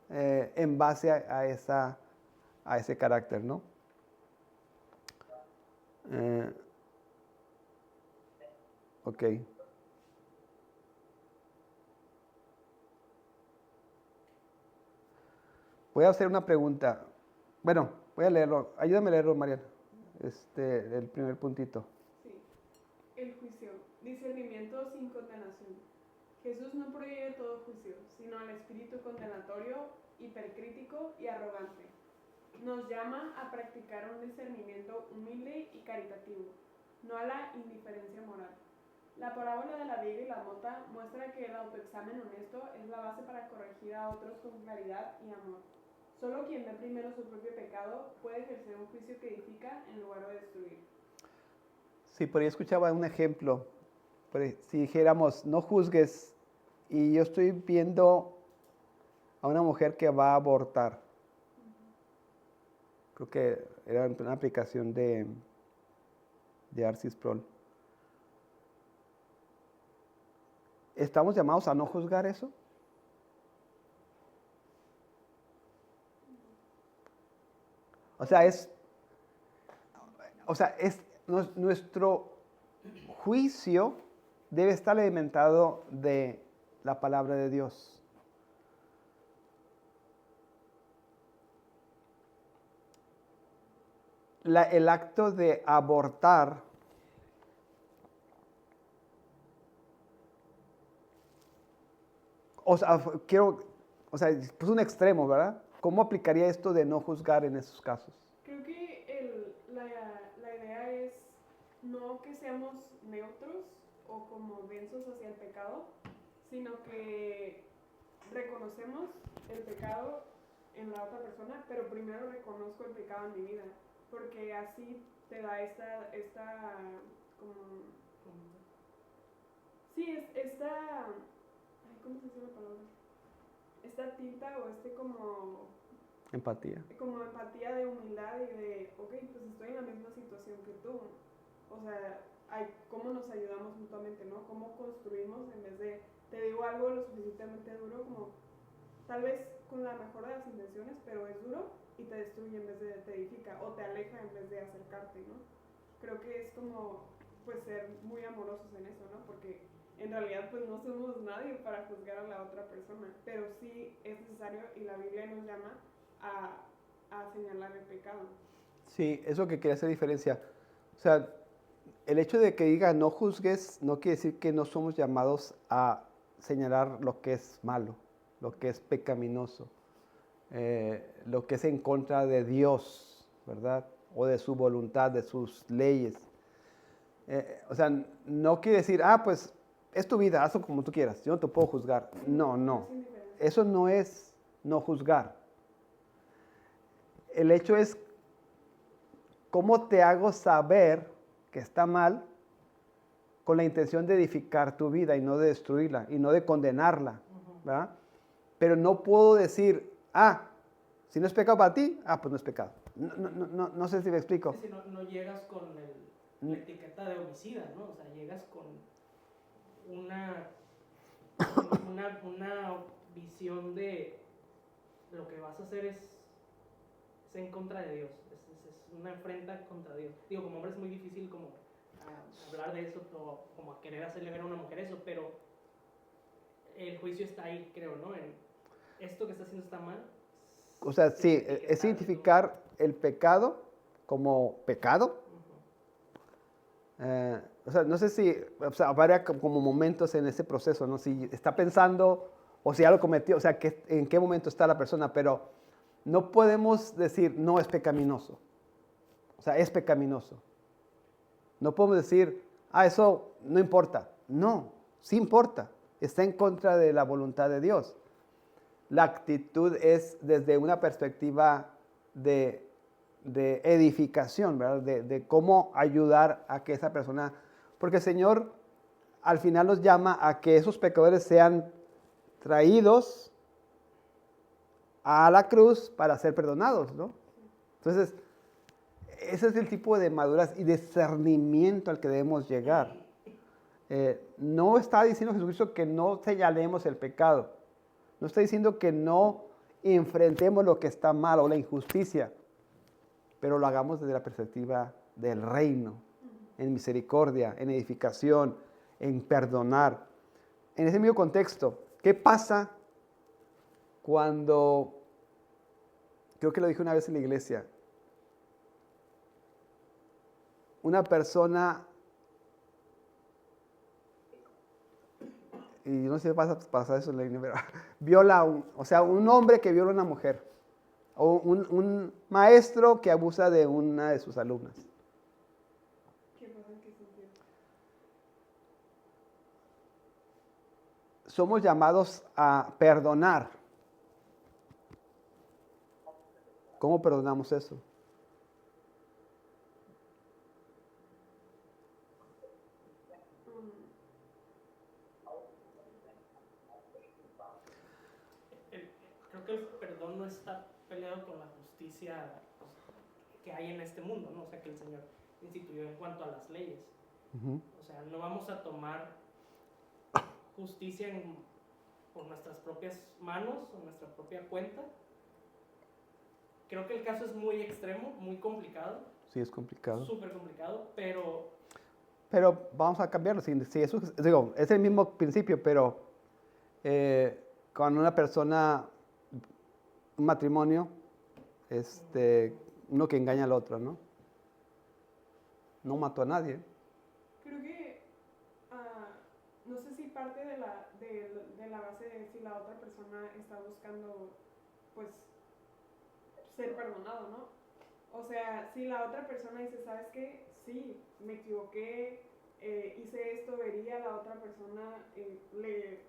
en base a ese carácter, ¿no? Ok. Voy a hacer una pregunta. Bueno, voy a leerlo. Ayúdame a leerlo, Mariana. El primer puntito. Sí. El juicio. Discernimiento sin condenación. Jesús no prohíbe todo juicio, sino al espíritu condenatorio, hipercrítico y arrogante. Nos llama a practicar un discernimiento humilde y caritativo, no a la indiferencia moral. La parábola de la viga y la mota muestra que el autoexamen honesto es la base para corregir a otros con claridad y amor. Solo quien ve primero su propio pecado puede ejercer un juicio que edifica en lugar de destruir. Sí, por ahí escuchaba un ejemplo. Si dijéramos, no juzgues, y yo estoy viendo a una mujer que va a abortar. Creo que era una aplicación de Arcis Prol. ¿Estamos llamados a no juzgar eso? Nuestro juicio debe estar alimentado de la palabra de Dios. El acto de abortar pues un extremo, ¿verdad? ¿Cómo aplicaría esto de no juzgar en esos casos? Creo que la idea es no que seamos neutros o como densos hacia el pecado, sino que reconocemos el pecado en la otra persona, pero primero reconozco el pecado en mi vida, porque así te da ¿cómo se dice la palabra? Esta tinta o Empatía. como empatía de humildad y de, ok, pues estoy en la misma situación que tú. O sea, cómo nos ayudamos mutuamente, ¿no? Cómo construimos en vez de, te digo algo lo suficientemente duro como, tal vez con la mejor de las intenciones, pero es duro y te destruye en vez de te edifica, o te aleja en vez de acercarte, ¿no? Creo que es como, pues, ser muy amorosos en eso, ¿no? Porque en realidad, pues, no somos nadie para juzgar a la otra persona, pero sí es necesario y la Biblia nos llama a señalar el pecado. Sí, eso que quería hacer diferencia. O sea, el hecho de que diga no juzgues no quiere decir que no somos llamados a señalar lo que es malo, lo que es pecaminoso, lo que es en contra de Dios, ¿verdad? O de su voluntad, de sus leyes. O sea, no quiere decir, pues es tu vida, hazlo como tú quieras, yo no te puedo juzgar. No. Eso no es no juzgar. El hecho es cómo te hago saber que está mal con la intención de edificar tu vida y no de destruirla y no de condenarla, ¿verdad? Pero no puedo decir, si no es pecado para ti, pues no es pecado. No sé si me explico. Es decir, no llegas con la etiqueta de homicida, ¿no? O sea, llegas con una visión de lo que vas a hacer es en contra de Dios, es una afrenta contra Dios. Digo, como hombre es muy difícil como hablar de eso, o como a querer hacerle ver a una mujer eso, pero el juicio está ahí, creo, ¿no? En esto que está haciendo está mal. O sea, sí, es identificar el pecado como pecado. O sea, no sé si, habrá como momentos en ese proceso, ¿no? Si está pensando o si ya lo cometió, o sea, en qué momento está la persona, pero no podemos decir no es pecaminoso. O sea, es pecaminoso. No podemos decir, eso no importa. No, sí importa. Está en contra de la voluntad de Dios. La actitud es desde una perspectiva de edificación, ¿verdad? De cómo ayudar a que esa persona, porque el Señor al final nos llama a que esos pecadores sean traídos a la cruz para ser perdonados, ¿no? Entonces, ese es el tipo de madurez y discernimiento al que debemos llegar. No está diciendo Jesucristo que no señalemos el pecado. No está diciendo que no enfrentemos lo que está mal o la injusticia, pero lo hagamos desde la perspectiva del reino, en misericordia, en edificación, en perdonar. En ese mismo contexto, ¿qué pasa cuando, creo que lo dije una vez en la iglesia, una persona, y no sé si pasa eso en la iglesia, pero viola, un hombre que viola a una mujer, o un maestro que abusa de una de sus alumnas. ¿Qué pasa en qué sentido? Somos llamados a perdonar. ¿Cómo perdonamos eso? Creo que el perdón no está peleado con la justicia pues, que hay en este mundo, ¿no? O sea, que el Señor instituyó en cuanto a las leyes. O sea, no vamos a tomar justicia por nuestras propias manos o nuestra propia cuenta. Creo que el caso es muy extremo, muy complicado. Sí, es complicado. Súper complicado, pero Pero vamos a cambiarlo. Si eso, digo, es el mismo principio, pero cuando una persona, un matrimonio, uno que engaña al otro, ¿no? No mató a nadie. Creo que, no sé si parte de la base de si la otra persona está buscando, pues, ser perdonado, ¿no? O sea, si la otra persona dice, ¿sabes qué? Sí, me equivoqué, hice esto, vería a la otra persona, le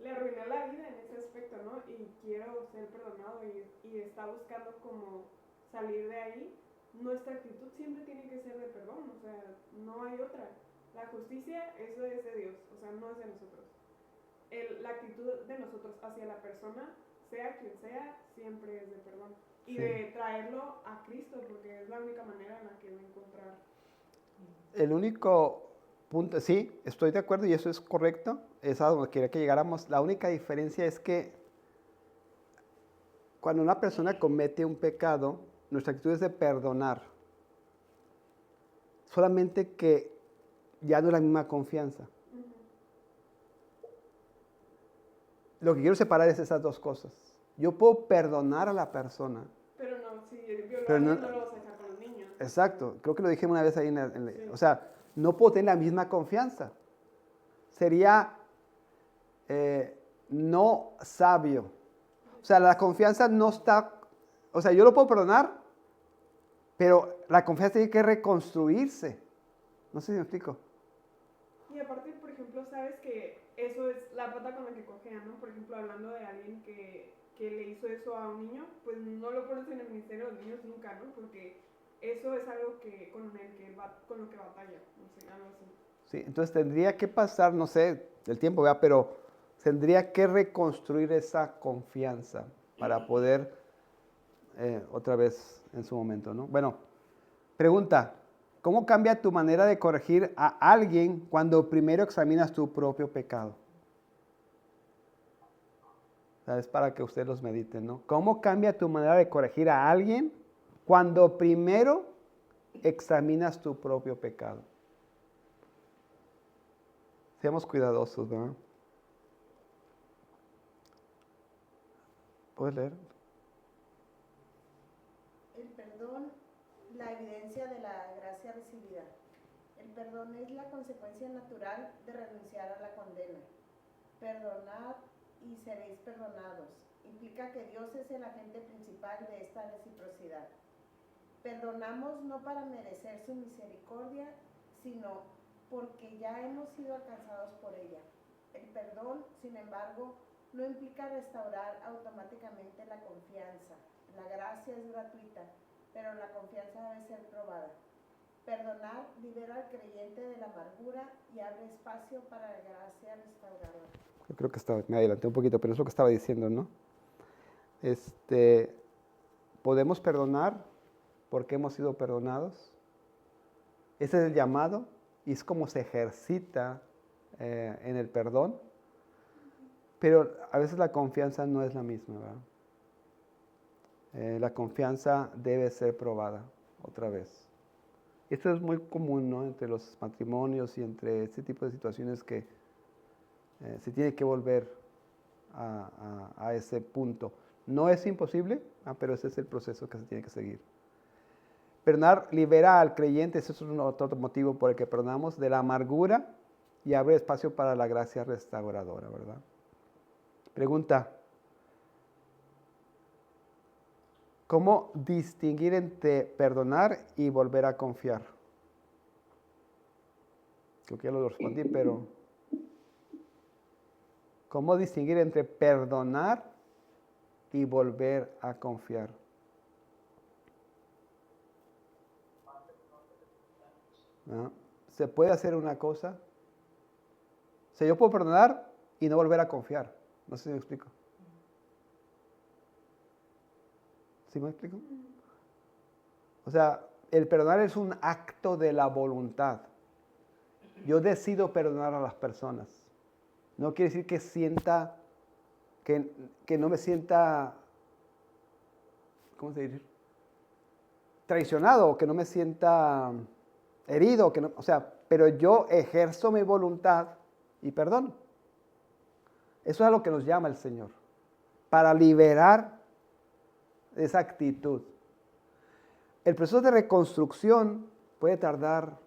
arruiné la vida en ese aspecto, ¿no? Y quiero ser perdonado y está buscando como salir de ahí, nuestra actitud siempre tiene que ser de perdón, o sea, no hay otra. La justicia, eso es de Dios, o sea, no es de nosotros. La actitud de nosotros hacia la persona, sea quien sea, siempre es de perdón. Y Sí. de traerlo a Cristo, porque es la única manera en la que va a encontrar. El único punto, sí, estoy de acuerdo y eso es correcto, es a donde quería que llegáramos. La única diferencia es que cuando una persona comete un pecado, nuestra actitud es de perdonar. Solamente que ya no es la misma confianza. Lo que quiero separar es esas dos cosas. Yo puedo perdonar a la persona. Pero no, si viola Pero a no- alguien, no lo vas a dejar con los niños. Exacto, creo que lo dije una vez ahí Sí. o sea, no puedo tener la misma confianza. Sería no sabio. O sea, la confianza no está, o sea, yo lo puedo perdonar, pero la confianza tiene que reconstruirse. No sé si me explico. Y aparte, por ejemplo, sabes que eso es la pata con la que cojean, ¿no? Por ejemplo, hablando de alguien que le hizo eso a un niño, pues no lo pones en el ministerio de los niños nunca, ¿no? Porque eso es algo que con lo que batalla, no sé, algo así. Sí, entonces tendría que pasar, no sé, el tiempo, ¿verdad? Pero tendría que reconstruir esa confianza para poder otra vez en su momento, ¿no? Bueno, pregunta, ¿cómo cambia tu manera de corregir a alguien cuando primero examinas tu propio pecado? O sea, es para que ustedes los mediten, ¿no? ¿Cómo cambia tu manera de corregir a alguien cuando primero examinas tu propio pecado? Seamos cuidadosos, ¿verdad? ¿Puedes leer? El perdón, la evidencia de la gracia recibida. El perdón es la consecuencia natural de renunciar a la condena. Perdonad y seréis perdonados. Implica que Dios es el agente principal de esta reciprocidad. Perdonamos no para merecer su misericordia, sino porque ya hemos sido alcanzados por ella. El perdón, sin embargo, no implica restaurar automáticamente la confianza. La gracia es gratuita, pero la confianza debe ser probada. Perdonar libera al creyente de la amargura y abre espacio para la gracia restauradora. Yo creo que me adelanté un poquito, pero es lo que estaba diciendo, ¿no? Podemos perdonar porque hemos sido perdonados. Ese es el llamado y es como se ejercita en el perdón, pero a veces la confianza no es la misma, ¿verdad? La confianza debe ser probada otra vez. Esto es muy común, ¿no? Entre los matrimonios y entre este tipo de situaciones que se tiene que volver a ese punto. No es imposible, pero ese es el proceso que se tiene que seguir. Perdonar libera al creyente, ese es otro motivo por el que perdonamos, de la amargura y abre espacio para la gracia restauradora, ¿verdad? Pregunta: ¿cómo distinguir entre perdonar y volver a confiar? Creo que ya lo respondí, pero ¿cómo distinguir entre perdonar y volver a confiar? ¿No? ¿Se puede hacer una cosa? O sea, yo puedo perdonar y no volver a confiar. No sé si me explico. ¿Sí me explico? O sea, el perdonar es un acto de la voluntad. Yo decido perdonar a las personas. No quiere decir que sienta, que no me sienta, ¿cómo se dice? Traicionado, o que no me sienta herido, que no, o sea, pero yo ejerzo mi voluntad y perdono. Eso es a lo que nos llama el Señor, para liberar esa actitud. El proceso de reconstrucción puede tardar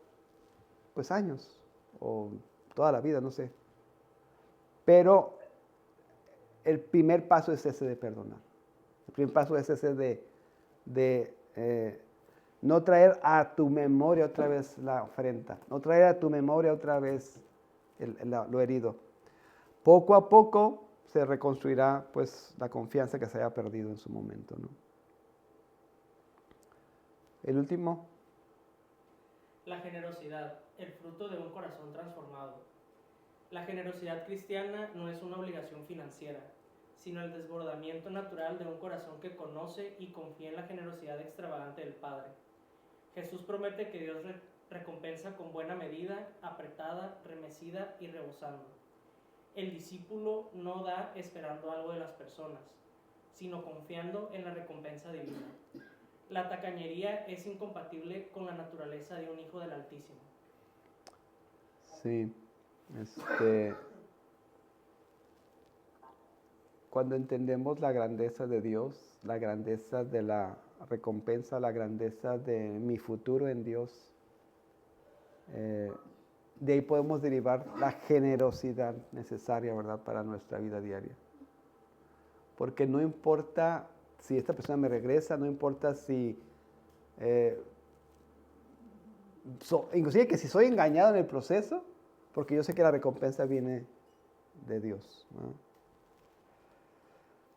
pues años o toda la vida, no sé. Pero el primer paso es ese de perdonar. El primer paso es ese de no traer a tu memoria otra vez la ofrenda, no traer a tu memoria otra vez lo herido. Poco a poco se reconstruirá pues la confianza que se haya perdido en su momento, ¿no? El último. La generosidad, el fruto de un corazón transformado. La generosidad cristiana no es una obligación financiera, sino el desbordamiento natural de un corazón que conoce y confía en la generosidad extravagante del Padre. Jesús promete que Dios recompensa con buena medida, apretada, remecida y rebosando. El discípulo no da esperando algo de las personas, sino confiando en la recompensa divina. La tacañería es incompatible con la naturaleza de un hijo del Altísimo. Sí, cuando entendemos la grandeza de Dios, la grandeza de la recompensa, la grandeza de mi futuro en Dios, de ahí podemos derivar la generosidad necesaria, ¿verdad?, para nuestra vida diaria. Porque no importa si esta persona me regresa, no importa si, inclusive que si soy engañado en el proceso, porque yo sé que la recompensa viene de Dios, ¿no?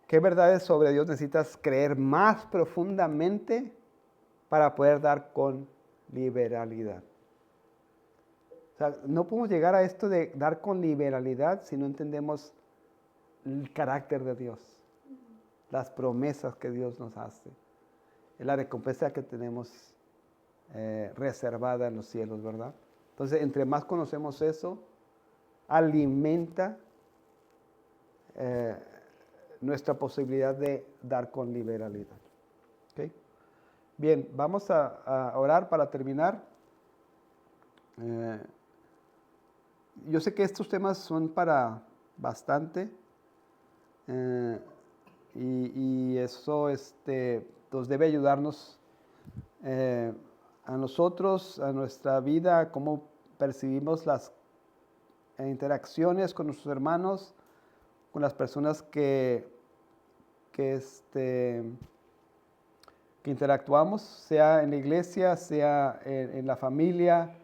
¿Qué verdades sobre Dios necesitas creer más profundamente para poder dar con liberalidad? O sea, no podemos llegar a esto de dar con liberalidad si no entendemos el carácter de Dios, las promesas que Dios nos hace, la recompensa que tenemos reservada en los cielos, ¿verdad? Entonces, entre más conocemos eso, alimenta nuestra posibilidad de dar con liberalidad. ¿Okay? Bien, vamos a orar para terminar. Yo sé que estos temas son para bastante y eso nos debe ayudarnos a nosotros, a nuestra vida, a cómo percibimos las interacciones con nuestros hermanos, con las personas que interactuamos, sea en la iglesia, sea en la familia,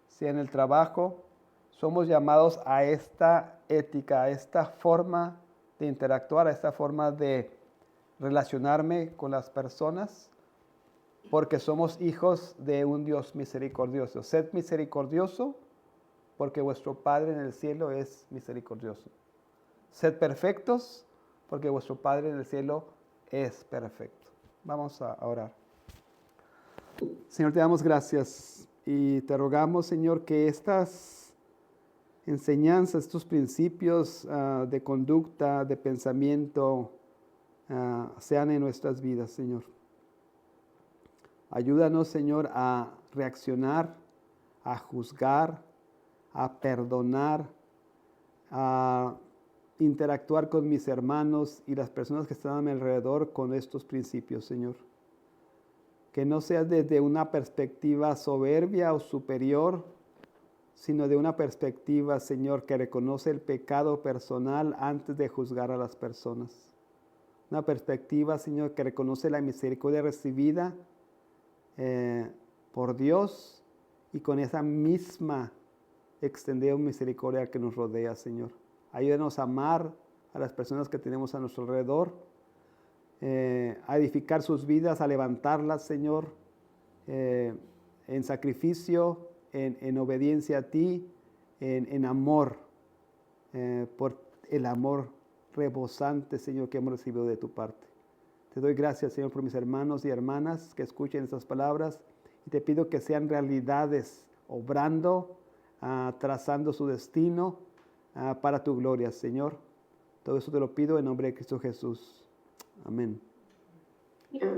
sea en el trabajo. Somos llamados a esta ética, a esta forma de interactuar, a esta forma de relacionarme con las personas, porque somos hijos de un Dios misericordioso. Sed misericordioso, porque vuestro Padre en el cielo es misericordioso. Sed perfectos, porque vuestro Padre en el cielo es perfecto. Vamos a orar. Señor, te damos gracias y te rogamos, Señor, que estas enseñanzas, estos principios de conducta, de pensamiento, sean en nuestras vidas, Señor. Ayúdanos, Señor, a reaccionar, a juzgar, a perdonar, a interactuar con mis hermanos y las personas que están a mi alrededor con estos principios, Señor. Que no sea desde una perspectiva soberbia o superior, sino de una perspectiva, Señor, que reconoce el pecado personal antes de juzgar a las personas. Una perspectiva, Señor, que reconoce la misericordia recibida por Dios y con esa misma extendida misericordia que nos rodea, Señor. Ayúdanos a amar a las personas que tenemos a nuestro alrededor, a edificar sus vidas, a levantarlas, Señor, en sacrificio, en obediencia a ti, en amor, por el amor rebosante, Señor, que hemos recibido de tu parte. Te doy gracias, Señor, por mis hermanos y hermanas que escuchen estas palabras y te pido que sean realidades, obrando, trazando su destino para tu gloria, Señor. Todo eso te lo pido en nombre de Cristo Jesús. Amén. Amén.